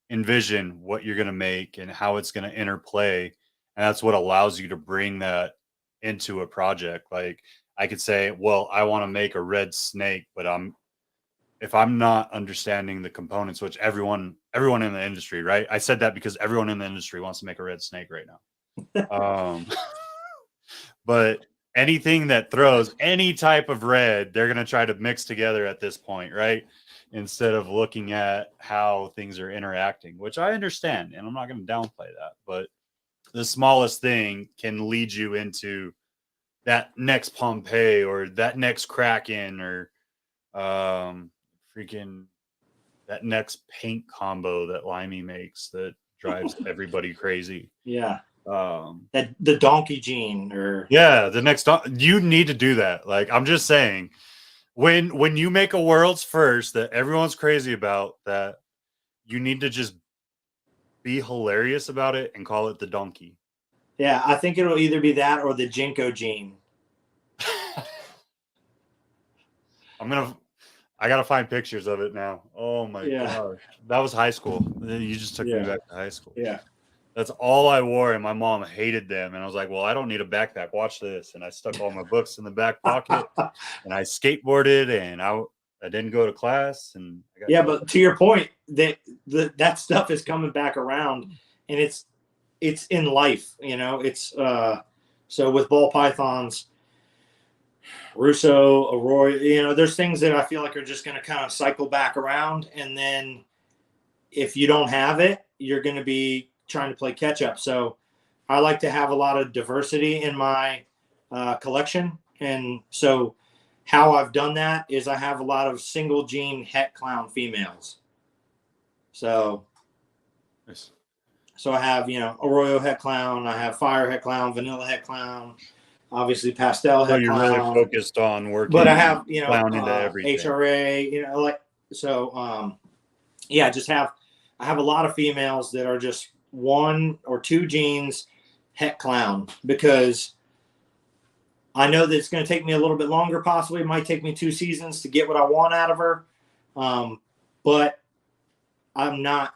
envision what you're going to make and how it's going to interplay. And that's what allows you to bring that into a project. Like I could say, well, I want to make a red snake, but if I'm not understanding the components, which everyone in the industry, right? I said that because everyone in the industry wants to make a red snake right now. But anything that throws any type of red, they're going to try to mix together at this point, right? Instead of looking at how things are interacting, which I understand, and I'm not going to downplay that, but the smallest thing can lead you into that next Pompeii or that next Kraken or freaking that next paint combo that Limey makes that drives everybody crazy. Yeah. That the donkey gene the next you need to do that. Like I'm just saying, when you make a world's first that everyone's crazy about, that you need to just be hilarious about it and call it the donkey. Yeah, I think it'll either be that or the Jinko gene. I gotta find pictures of it now. Oh my gosh. That was high school. You just took me back to high school. Yeah. That's all I wore, and my mom hated them. And I was like, well, I don't need a backpack. Watch this. And I stuck all my books in the back pocket, and I skateboarded, and I didn't go to class. And but to your point, that stuff is coming back around, and it's in life, It's so with ball pythons, Russo, Arroyo, there's things that I feel like are just going to kind of cycle back around, and then if you don't have it, you're going to be trying to play catch up. So I like to have a lot of diversity in my collection. And so how I've done that is I have a lot of single gene het clown females. So, nice. So I have, Arroyo het clown, I have fire het clown, vanilla het clown, obviously pastel het you're clown. really focused on working. But I have, clown into everything. HRA, I have a lot of females that are just 1 or 2 genes het clown, because I know that it's going to take me a little bit longer. Possibly it might take me 2 seasons to get what I want out of her. But I'm not,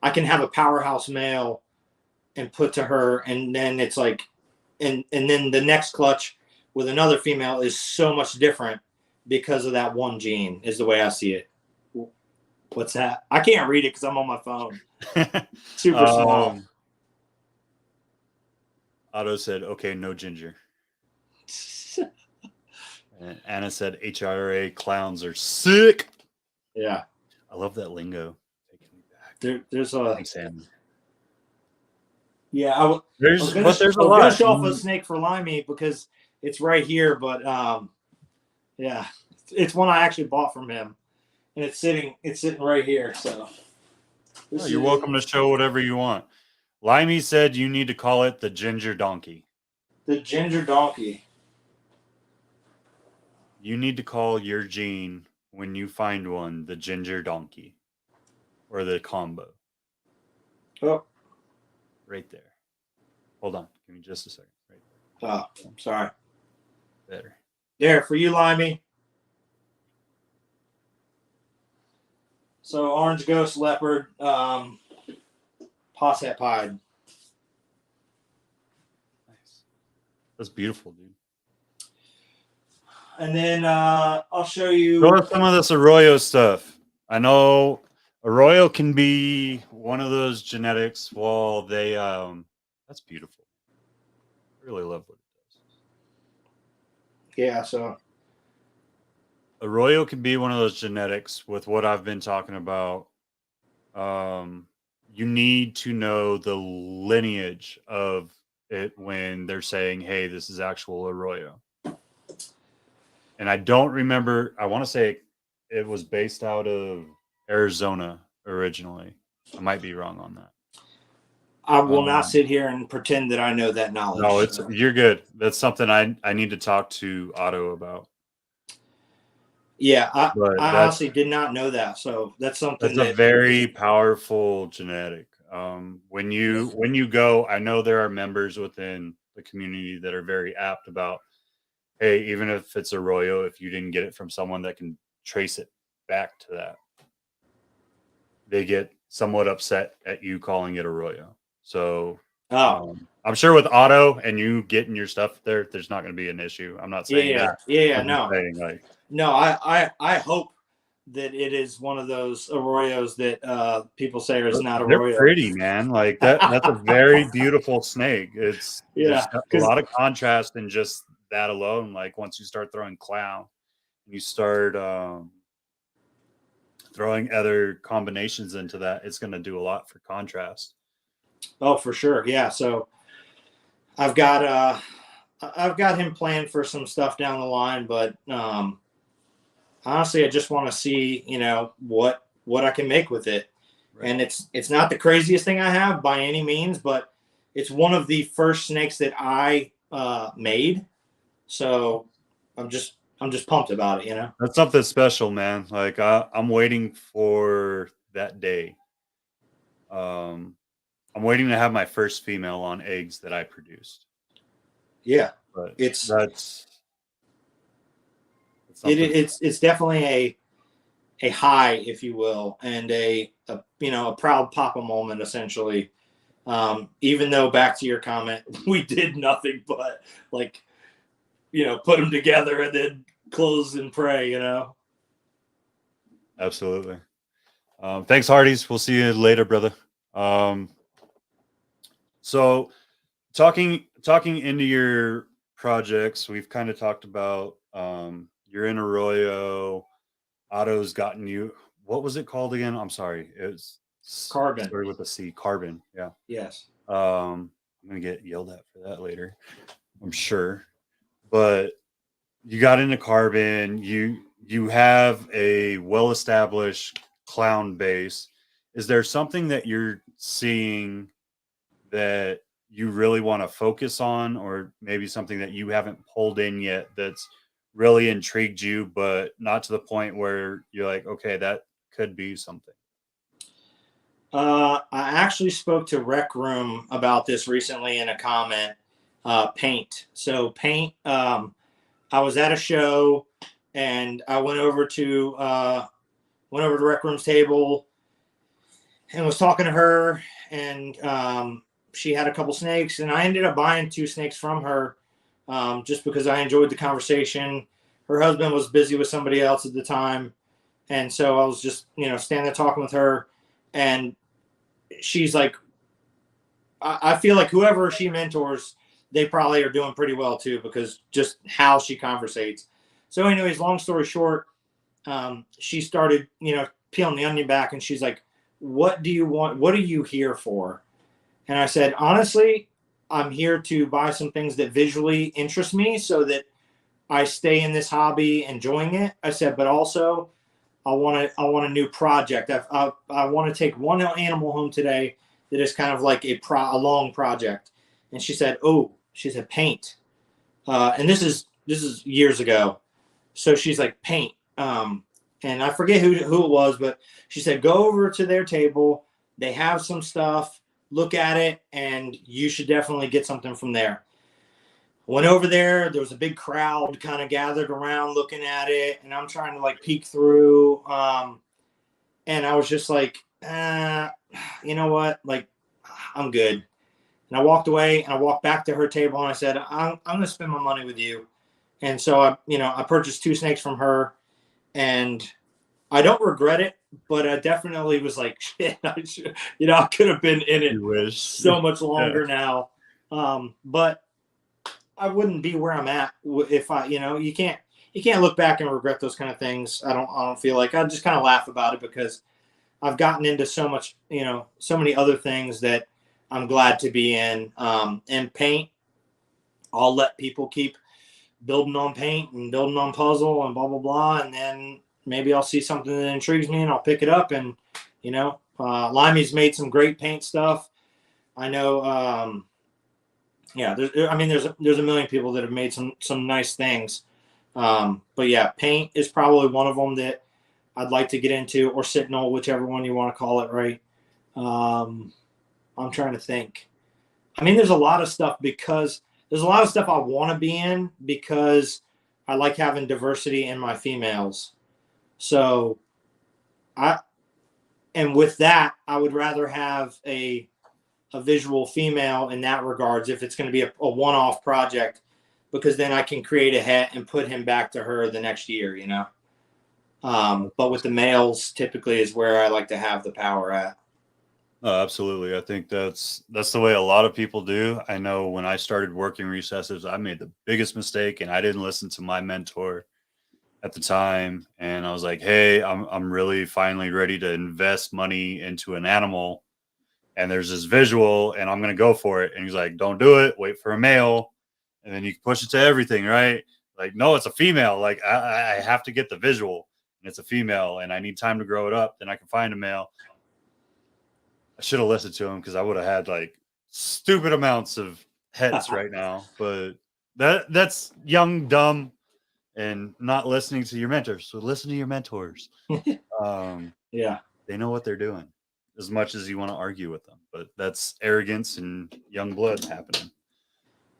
I can have a powerhouse male and put to her, and then it's like, and then the next clutch with another female is so much different because of that one gene, is the way I see it. What's that? I can't read it because I'm on my phone. Super small. Otto said, okay, no ginger. And Anna said, HRA clowns are sick. Yeah. I love that lingo. Taking me back. There's a. Thanks, Anna. Yeah, I was there's a lot. gonna show off a snake for Limey because it's right here, but yeah, it's one I actually bought from him, and it's sitting right here. So you're welcome to show whatever you want. Limey said you need to call it the ginger donkey. The ginger donkey. You need to call your gene when you find one the ginger donkey, or the combo. Oh. Right there. Hold on. Give me just a second. Right there. Oh, I'm sorry. Better. There, for you, Limey. So, orange ghost leopard, posset pied. Nice. That's beautiful, dude. And then I'll show you. Show us some of this Arroyo stuff. I know Arroyo can be one of those genetics. Well, they that's beautiful. I really love what it does. Yeah, so Arroyo can be one of those genetics with what I've been talking about. You need to know the lineage of it when they're saying, hey, this is actual Arroyo. And I don't remember, I want to say it was based out of Arizona originally. I might be wrong on that. I will not sit here and pretend that I know that knowledge. No, you're good. That's something I need to talk to Otto about. Yeah, I honestly did not know that. So that's something that's a very powerful genetic. When you go, I know there are members within the community that are very apt about, hey, even if it's Arroyo, if you didn't get it from someone that can trace it back to that, they get somewhat upset at you calling it Arroyo. So I'm sure with Otto and you getting your stuff there's not going to be an issue. I'm not saying that. Yeah, no. I hope that it is one of those Arroyos that people say is not Arroyo. They're pretty, man. Like that's a very beautiful snake. It's there's a lot of contrast in just that alone. Like once you start throwing clown, you start throwing other combinations into that, it's going to do a lot for contrast. Oh, for sure. Yeah. So I've got him planned for some stuff down the line, but honestly, I just want to see, what I can make with it. Right. And it's not the craziest thing I have by any means, but it's one of the first snakes that I made. So I'm just pumped about it, That's something special, man. Like I'm waiting for that day. I'm waiting to have my first female on eggs that I produced. Yeah, but it's definitely a high, if you will, and a proud papa moment, essentially. Even though, back to your comment, we did nothing but put them together and then close and pray, Absolutely. Thanks, Hardee's. We'll see you later, brother. So talking into your projects, we've kind of talked about you're in Arroyo. Otto's gotten you. What was it called again? I'm sorry. It was Carbon. Started with a C. Carbon. Yeah. Yes. I'm gonna get yelled at for that later, I'm sure. But you got into Carbon. You have a well-established clown base. Is there something that you're seeing that you really want to focus on, or maybe something that you haven't pulled in yet that's really intrigued you, but not to the point where you're like, okay, that could be something? I actually spoke to Rec Room about this recently in a comment. Paint. So paint. I was at a show and I went over to Rec Room's table, and was talking to her, and she had a couple snakes, and I ended up buying 2 snakes from her just because I enjoyed the conversation. Her husband was busy with somebody else at the time, and so I was just, standing there talking with her, and she's like, I feel like whoever she mentors, they probably are doing pretty well too, because just how she conversates. So anyways, long story short, she started, peeling the onion back, and she's like, what do you want? What are you here for? And I said, honestly, I'm here to buy some things that visually interest me so that I stay in this hobby enjoying it. I said, but also I want a new project. I want to take one animal home today that is kind of like a long project. And she said, paint. And this is years ago. So she's like, paint. And I forget who it was, but she said, go over to their table. They have some stuff, look at it, and you should definitely get something from there. Went over there. There was a big crowd kind of gathered around looking at it, and I'm trying to like peek through. And I was just like, you know what? Like, I'm good. And I walked away, and I walked back to her table, and I said, I'm going to spend my money with you. And so I purchased 2 snakes from her, and I don't regret it, but I definitely was like, shit, I could have been in it so much longer now. But I wouldn't be where I'm at if you can't look back and regret those kind of things. I don't feel like. I just kind of laugh about it because I've gotten into so much, so many other things that I'm glad to be in. And paint, I'll let people keep building on paint and building on puzzle and blah, blah, blah. And then maybe I'll see something that intrigues me and I'll pick it up. And, Limey's made some great paint stuff. I know, there's a million people that have made some nice things. But yeah, paint is probably one of them that I'd like to get into, or Sentinel, whichever one you want to call it, right? I'm trying to think. I mean, there's a lot of stuff I want to be in because I like having diversity in my females. So with that, I would rather have a visual female in that regards if it's going to be a one-off project, because then I can create a het and put him back to her the next year, But with the males, typically is where I like to have the power at. Oh, absolutely. I think that's the way a lot of people do. I know when I started working recessives, I made the biggest mistake, and I didn't listen to my mentor at the time. And I was like, hey, I'm really finally ready to invest money into an animal, and there's this visual, and I'm going to go for it. And he's like, don't do it. Wait for a male, and then you can push it to everything, right? Like, no, it's a female. Like, I have to get the visual, and it's a female, and I need time to grow it up. Then I can find a male. I should have listened to him, because I would have had like stupid amounts of hets right now. But that's young, dumb, and not listening to your mentors. So listen to your mentors. Yeah, they know what they're doing, as much as you want to argue with them. But that's arrogance and young blood happening.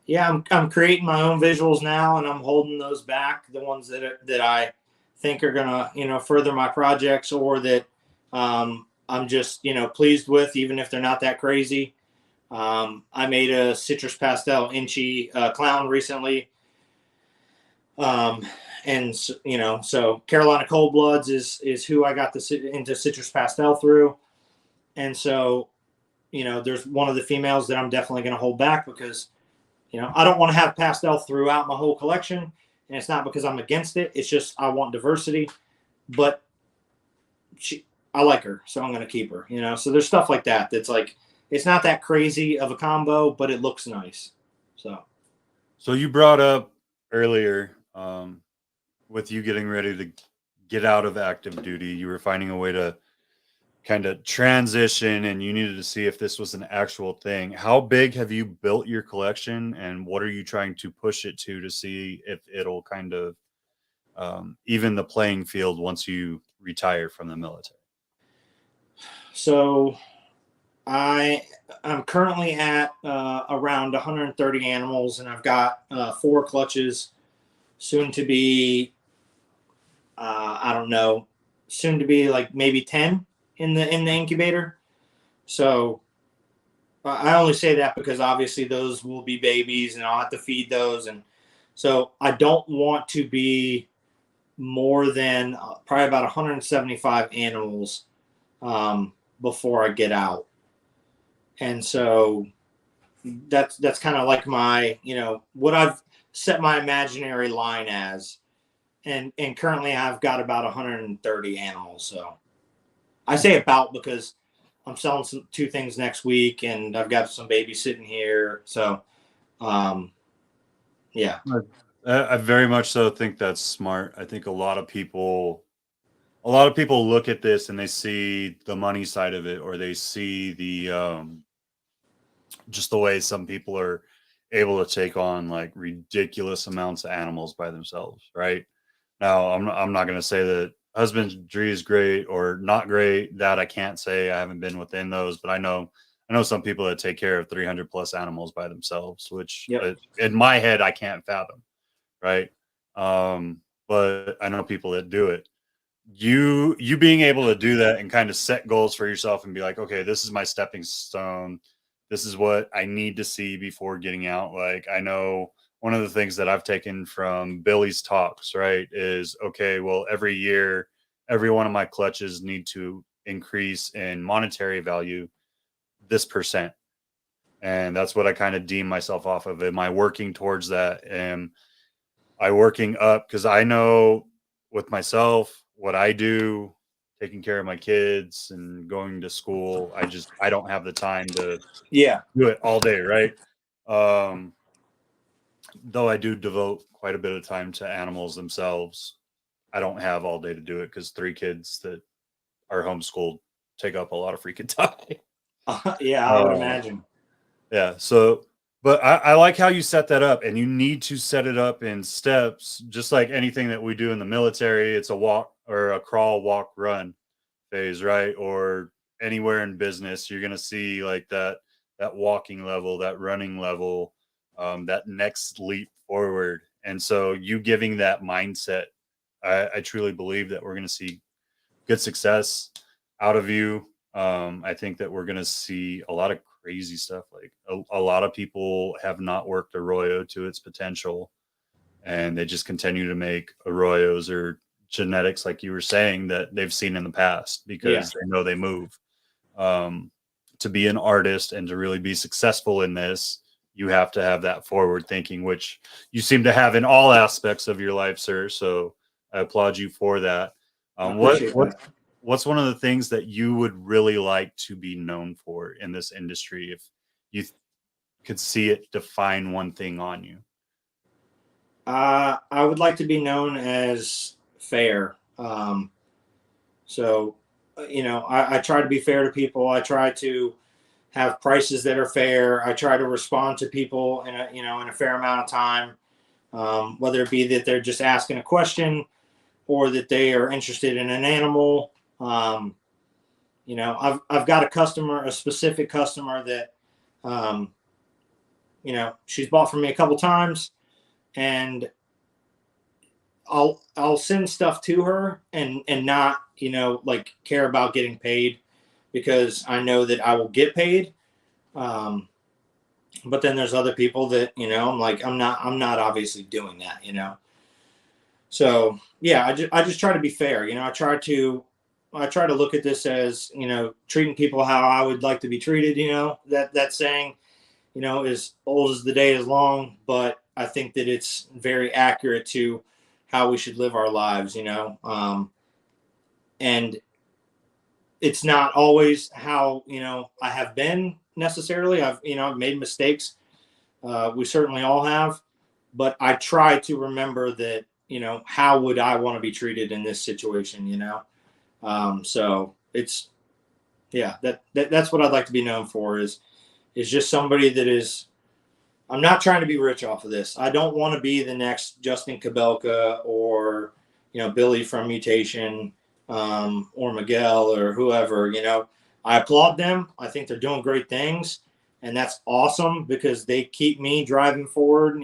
Yeah, I'm creating my own visuals now, and I'm holding those back, the ones that I think are gonna further my projects, or that I'm just pleased with, even if they're not that crazy. I made a citrus pastel inchy clown recently, and so Carolina Cold Bloods is who I got into citrus pastel through, and so there's one of the females that I'm definitely going to hold back, because I don't want to have pastel throughout my whole collection, and it's not because I'm against it. It's just I want diversity, but I like her, so I'm going to keep her. So there's stuff like that that's like, it's not that crazy of a combo, but it looks nice. So you brought up earlier, with you getting ready to get out of active duty, you were finding a way to kind of transition, and you needed to see if this was an actual thing. How big have you built your collection, and what are you trying to push it to see if it'll kind of even the playing field once you retire from the military? So I'm currently at around 130 animals, and I've got 4 clutches, soon to be I don't know, soon to be like maybe 10 in the incubator. So I only say that because obviously those will be babies and I'll have to feed those. And so I don't want to be more than probably about 175 animals before I get out. And so that's kind of like my, what I've set my imaginary line as. And currently I've got about 130 animals. So I say about because I'm selling two things next week and I've got some babies sitting here. So, yeah. I very much so think that's smart. I think a lot of people look at this and they see the money side of it, or they see the just the way some people are able to take on like ridiculous amounts of animals by themselves, right? Now, I'm not going to say that husbandry is great or not great. That I can't say. I haven't been within those, but I know some people that take care of 300 plus animals by themselves, which in my head I can't fathom, right? But I know people that do it. You being able to do that and kind of set goals for yourself and be like, okay, this is my stepping stone. This is what I need to see before getting out. Like, I know one of the things that I've taken from Billy's talks, right, is, okay, well, every year, every one of my clutches need to increase in monetary value this percent. And that's what I kind of deem myself off of. Am I working towards that? Am I working up? Because I know with myself, what I do, taking care of my kids and going to school, I don't have the time to do it all day, right? Though I do devote quite a bit of time to animals themselves, I don't have all day to do it because 3 kids that are homeschooled take up a lot of freaking time. Yeah, I would imagine. Yeah. So, but I like how you set that up, and you need to set it up in steps, just like anything that we do in the military. It's a walk or a crawl, walk, run phase, right? Or anywhere in business, you're going to see like that walking level, that running level, that next leap forward. And so you giving that mindset, I truly believe that we're going to see good success out of you. I think that we're going to see a lot of crazy stuff. Like a lot of people have not worked Arroyo to its potential, and they just continue to make Arroyos or genetics, like you were saying, that they've seen in the past because they know they move. To be an artist and to really be successful in this, you have to have that forward thinking, which you seem to have in all aspects of your life, sir. So I applaud you for that. What's one of the things that you would really like to be known for in this industry if you could see it define one thing on you? I would like to be known as fair. So, I try to be fair to people. I try to have prices that are fair. I try to respond to people in a fair amount of time, whether it be that they're just asking a question or that they are interested in an animal. I've got a specific customer that, she's bought from me a couple times, and I'll send stuff to her and not, like care about getting paid because I know that I will get paid. But then there's other people that, I'm like, I'm not obviously doing that, So yeah, I just try to be fair. I try to look at this as, treating people how I would like to be treated. That saying, is old as the day is long, but I think that it's very accurate to how we should live our lives, and it's not always how, I have been necessarily. I've made mistakes. We certainly all have, but I try to remember that, how would I want to be treated in this situation, so it's, that's what I'd like to be known for is just somebody that is, I'm not trying to be rich off of this. I don't want to be the next Justin Kabelka or, Billy from Mutation, or Miguel or whoever. I applaud them. I think they're doing great things, and that's awesome because they keep me driving forward,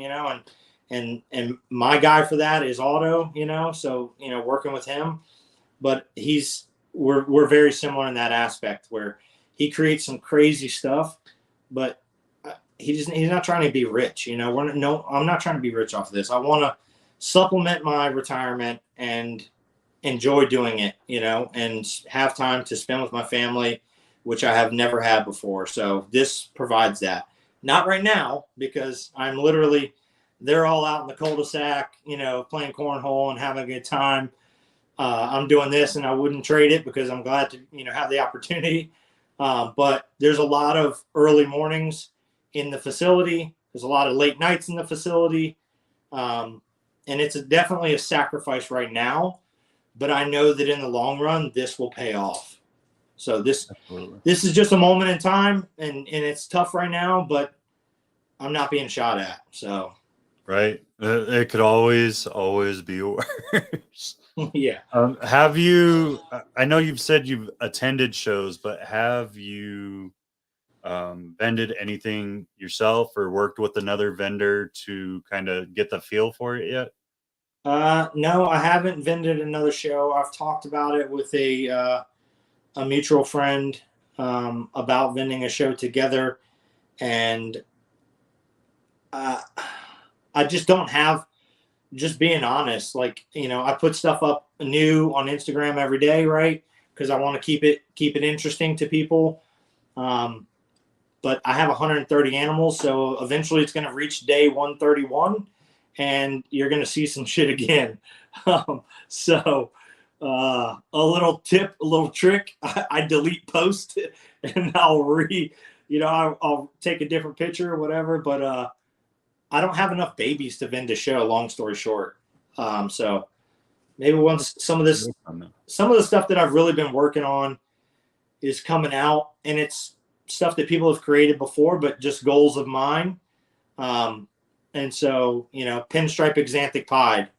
and my guy for that is Otto, so, working with him, but we're very similar in that aspect where he creates some crazy stuff, but he's not trying to be rich. You know, I'm not trying to be rich off of this. I want to supplement my retirement and enjoy doing it, you know, and have time to spend with my family, which I have never had before. So this provides that. Not right now, because they're all out in the cul-de-sac, you know, playing cornhole and having a good time. I'm doing this, and I wouldn't trade it because I'm glad to, you know, have the opportunity. But there's a lot of early mornings in the facility. There's a lot of late nights in the facility. And it's definitely a sacrifice right now, but I know that in the long run, this will pay off. So this is just a moment in time, and it's tough right now, but I'm not being shot at. So, right. It could always be worse. yeah. Have you, I know you've said you've attended shows, but have you vended anything yourself or worked with another vendor to kind of get the feel for it yet? No, I haven't vended another show. I've talked about it with a mutual friend about vending a show together, and I just don't have. Just being honest, like, you know, I put stuff up new on Instagram every day, right? Because I want to keep it interesting to people. But I have 130 animals, so eventually it's going to reach day 131, and you're going to see some shit again. So a little tip, a little trick: I delete post, and I'll I'll take a different picture or whatever. But I don't have enough babies to vend a show. Long story short, so maybe once some of the stuff that I've really been working on is coming out, and it's stuff that people have created before, but just goals of mine. And so, you know, pinstripe axanthic pied,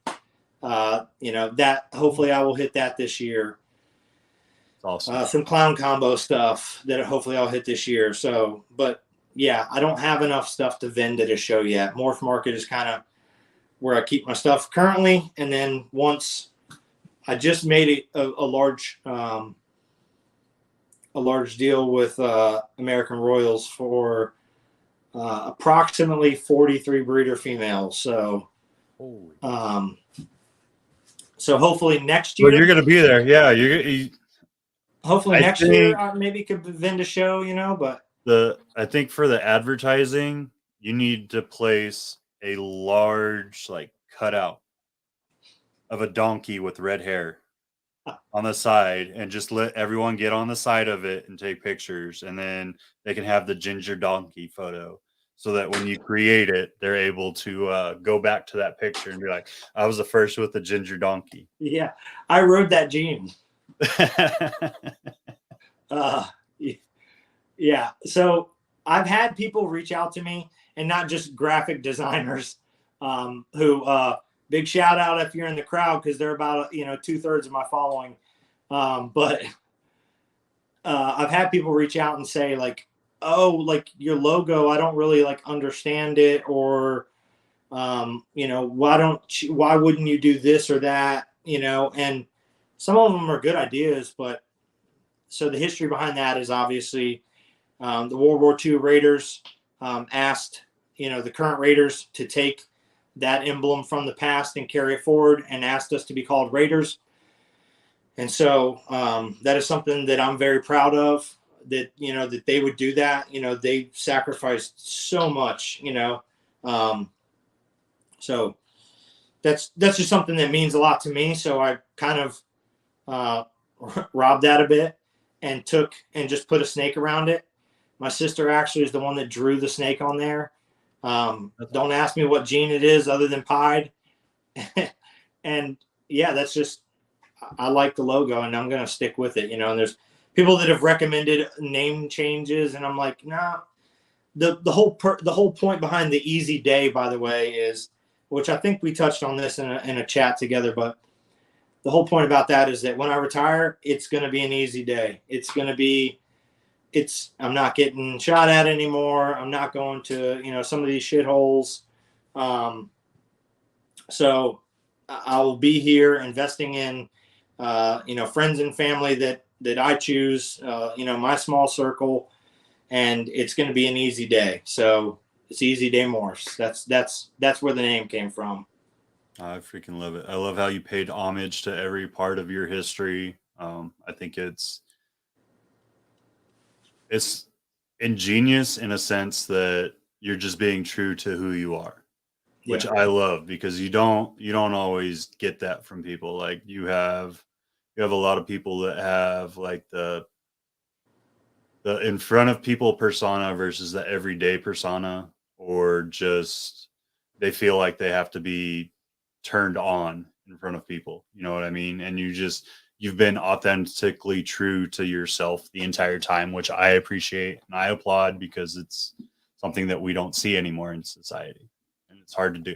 you know, that hopefully I will hit that this year. Awesome. Some clown combo stuff that hopefully I'll hit this year. So, but yeah, I don't have enough stuff to vend at a show yet. Morph Market is kind of where I keep my stuff currently. And then once I just made a large deal with American Royals for approximately 43 breeder females. So, so hopefully next year. Well, you're going to be there. Yeah. Hopefully next year I maybe could vend a show, you know, but. I think for the advertising, you need to place a large, like, cutout of a donkey with red hair on the side, and just let everyone get on the side of it and take pictures, and then they can have the ginger donkey photo, so that when you create it, they're able to go back to that picture and be like, I was the first with the ginger donkey. Yeah, I rode that gene. Yeah, so I've had people reach out to me, and not just graphic designers, who big shout out if you're in the crowd, because they're about 2/3 of my following. But I've had people reach out and say, like, oh, like, your logo, I don't really like understand it, or why wouldn't you do this or that, and some of them are good ideas. But so the history behind that is obviously the World War II Raiders asked the current Raiders to take that emblem from the past and carry it forward, and asked us to be called Raiders. And so that is something that I'm very proud of, that that they would do that. They sacrificed so much, so that's just something that means a lot to me. So I kind of robbed that a bit and just put a snake around it. My sister actually is the one that drew the snake on there. Don't ask me what gene it is other than pied. And yeah, that's just, I like the logo, and I'm going to stick with it, and there's people that have recommended name changes, and I'm like, nah. The whole point behind the easy day, by the way, is, which I think we touched on this in a chat together, but the whole point about that is that when I retire, it's going to be an easy day. I'm not getting shot at anymore. I'm not going to, some of these shitholes. So I will be here investing in, friends and family that that I choose, my small circle, and it's going to be an easy day. So it's Easy Day Morphs. That's where the name came from. I freaking love it. I love how you paid homage to every part of your history. I think it's ingenious in a sense that you're just being true to who you are, which I love, because you don't always get that from people. Like you have a lot of people that have like the in front of people persona versus the everyday persona, or just they feel like they have to be turned on in front of people. You know what I mean? And you've been authentically true to yourself the entire time, which I appreciate and I applaud, because it's something that we don't see anymore in society, and it's hard to do.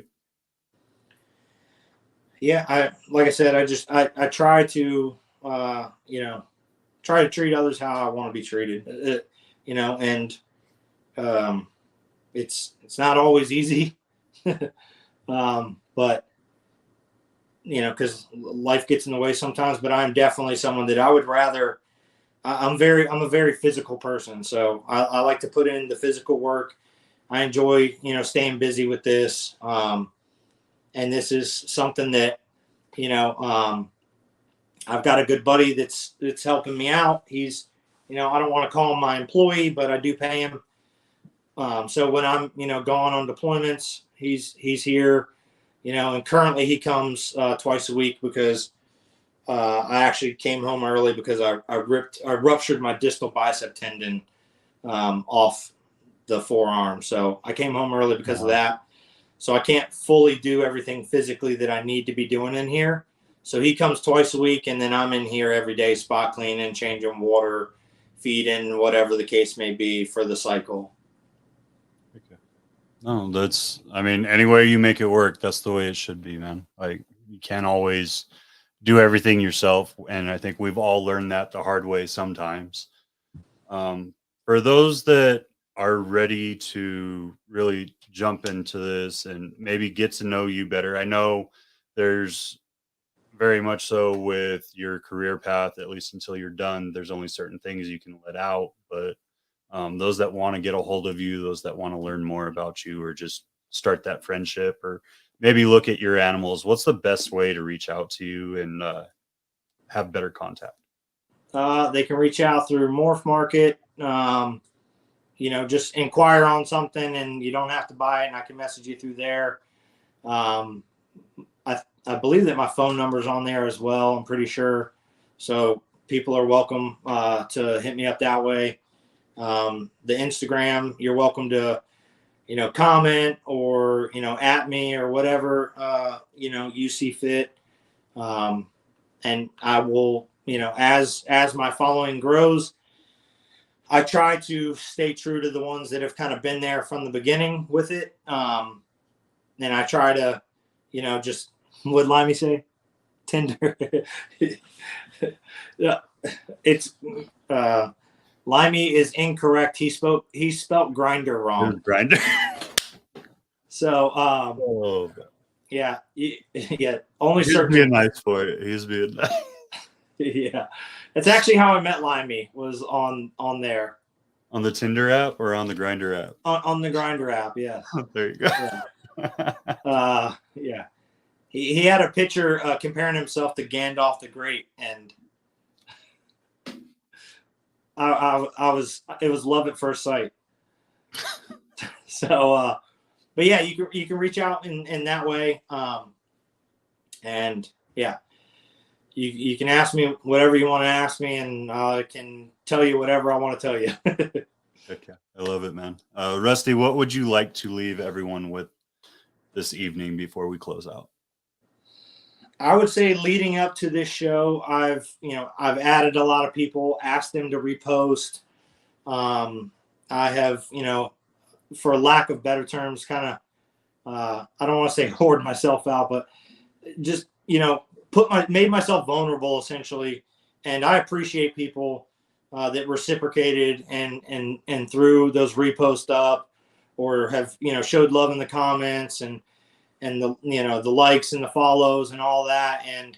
Yeah, like I said, I try to try to treat others how I want to be treated, and it's not always easy, but because life gets in the way sometimes. But I'm definitely someone that I would rather. I'm a very physical person, so I like to put in the physical work. I enjoy staying busy with this, and this is something that I've got a good buddy that's helping me out. He's I don't want to call him my employee, but I do pay him. So when I'm going on deployments, he's here. And currently he comes twice a week, because I actually came home early because I ruptured my distal bicep tendon off the forearm. So I came home early because of that. So I can't fully do everything physically that I need to be doing in here. So he comes twice a week, and then I'm in here every day, spot cleaning, changing water, feeding, whatever the case may be for the cycle. Okay. No, any way you make it work, that's the way it should be, man. Like, you can't always do everything yourself. And I think we've all learned that the hard way sometimes. For those that are ready to really jump into this and maybe get to know you better, I know there's very much so with your career path, at least until you're done, there's only certain things you can let out. But those that want to get a hold of you, those that want to learn more about you, or just start that friendship, or maybe look at your animals, what's the best way to reach out to you and have better contact? They can reach out through Morph Market. Just inquire on something, and you don't have to buy it, and I can message you through there. I believe that my phone number is on there as well. I'm pretty sure. So people are welcome to hit me up that way. The Instagram, you're welcome to, comment or, at me or whatever, you see fit. And I will, as my following grows, I try to stay true to the ones that have kind of been there from the beginning with it. And I try to, just, what Limey say? Tender. Yeah, it's Limey is incorrect. He spelt grinder wrong. Grinder. So yeah. Only He's certain. being nice for it. He's being nice. Yeah, that's actually how I met Limey, was on there. On the Tinder app or on the Grinder app? On the Grinder app, yeah. There you go. Yeah. Yeah. He had a picture comparing himself to Gandalf the Great, and it was love at first sight. So, but yeah, you can reach out in that way, and yeah, you can ask me whatever you want to ask me, and I can tell you whatever I want to tell you. Okay, I love it, man. Rusty, what would you like to leave everyone with this evening before we close out? I would say leading up to this show, I've added a lot of people, asked them to repost. I have, for lack of better terms, kind of, I don't want to say hoard myself out, but just, made myself vulnerable essentially. And I appreciate people that reciprocated and threw those reposts up, or have, showed love in the comments and the, the likes and the follows and all that. And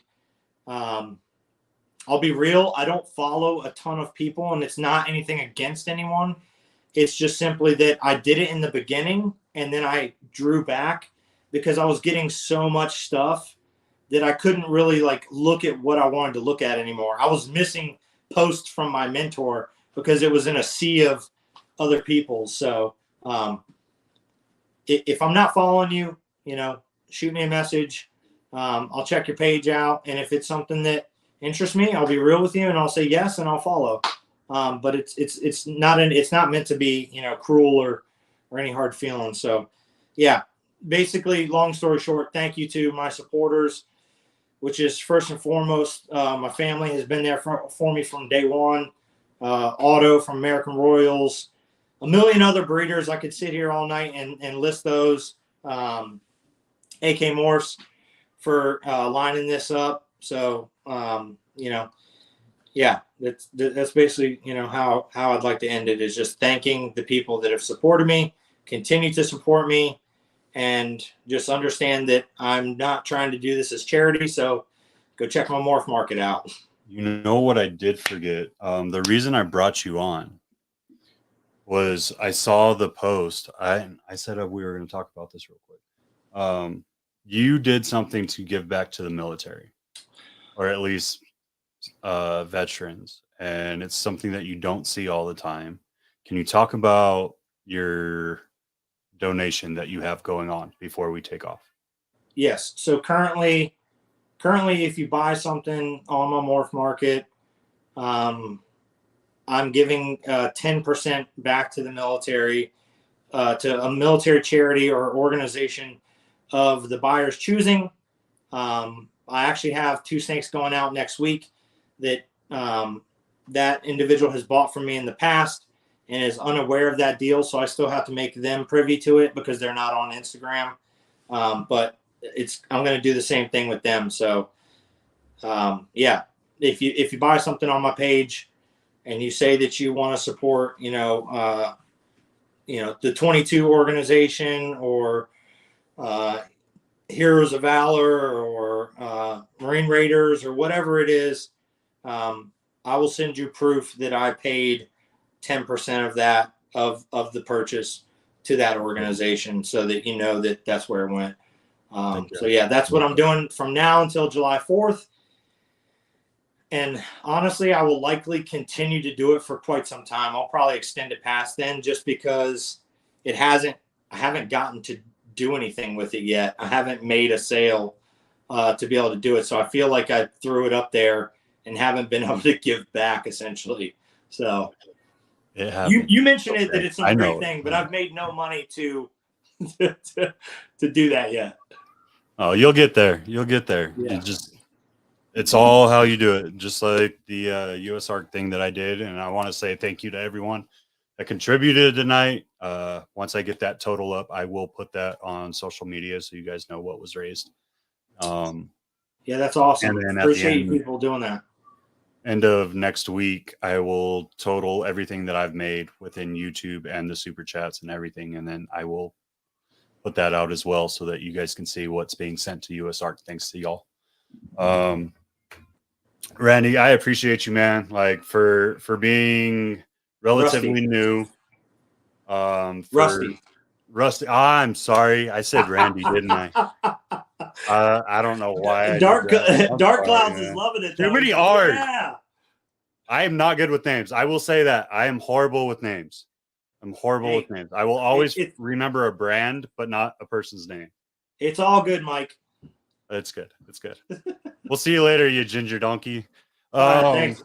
I'll be real. I don't follow a ton of people, and it's not anything against anyone. It's just simply that I did it in the beginning, and then I drew back because I was getting so much stuff that I couldn't really like look at what I wanted to look at anymore. I was missing posts from my mentor because it was in a sea of other people. So if I'm not following you, shoot me a message. I'll check your page out, and if it's something that interests me, I'll be real with you, and I'll say yes, and I'll follow. But it's not meant to be cruel or any hard feelings. So yeah, basically, long story short, thank you to my supporters, which is first and foremost, my family has been there for me from day one. Otto from American Royals, a million other breeders. I could sit here all night and list those. AK Morphs for lining this up. So, yeah, that's basically, how I'd like to end it, is just thanking the people that have supported me, continue to support me, and just understand that I'm not trying to do this as charity. So go check my Morph Market out. You know what I did forget? The reason I brought you on was I saw the post. I said we were going to talk about this real quick. You did something to give back to the military, or at least veterans, and it's something that you don't see all the time. Can you talk about your donation that you have going on before we take off? Yes. So currently, if you buy something on my Morph Market, I'm giving 10% back to the military, to a military charity or organization of the buyer's choosing. I actually have 2 snakes going out next week that that individual has bought from me in the past and is unaware of that deal. So I still have to make them privy to it because they're not on Instagram. But I'm going to do the same thing with them. So yeah, if you buy something on my page and you say that you want to support, the 22 organization or Heroes of Valor or Marine Raiders or whatever it is, I will send you proof that I paid 10% of that of the purchase to that organization, so that you know that that's where it went. So yeah, that's what I'm doing from now until July 4th. And honestly, I will likely continue to do it for quite some time. I'll probably extend it past then, just because I haven't gotten to do anything with it yet. I haven't made a sale to be able to do it. So I feel like I threw it up there and haven't been able to give back, essentially. So you mentioned it, that it's a great thing, but I've made no money to do that yet. Oh, you'll get there. You'll get there. Yeah. It's all how you do it. Just like the US ARC thing that I did. And I want to say thank you to everyone that contributed tonight. Once I get that total up, I will put that on social media so you guys know what was raised. Yeah, that's awesome. Appreciate people doing that. End of next week, I will total everything that I've made within YouTube and the super chats and everything. And then I will put that out as well so that you guys can see what's being sent to US ARC. Thanks to y'all. Randy, I appreciate you, man. Like for being relatively new. Rusty. I'm sorry. I said Randy, didn't I? I don't know why. Dark Clouds is loving it. Too many R's. Yeah. I am not good with names. I will say that. I am horrible with names. I'm horrible with names. I will always remember a brand, but not a person's name. It's all good, Mike. It's good. It's good. We'll see you later, you ginger donkey. Thanks.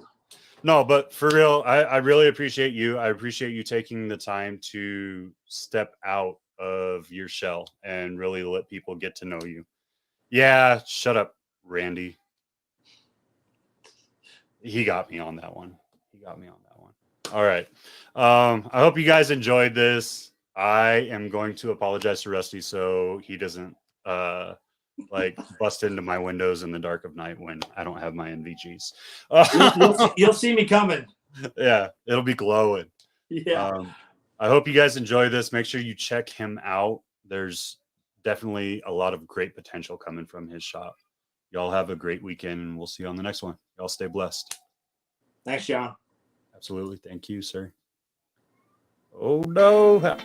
No, but for real, I really appreciate you. I appreciate you taking the time to step out of your shell and really let people get to know you. Yeah, shut up, Randy. He got me on that one. All right. I hope you guys enjoyed this. I am going to apologize to Rusty so he doesn't like bust into my windows in the dark of night when I don't have my NVGs. You'll see me coming. Yeah, it'll be glowing. Yeah. I hope you guys enjoy this. Make sure you check him out. There's definitely a lot of great potential coming from his shop. Y'all have a great weekend, and we'll see you on the next one. Y'all stay blessed. Thanks, John. Absolutely. Thank you, sir. Oh, no.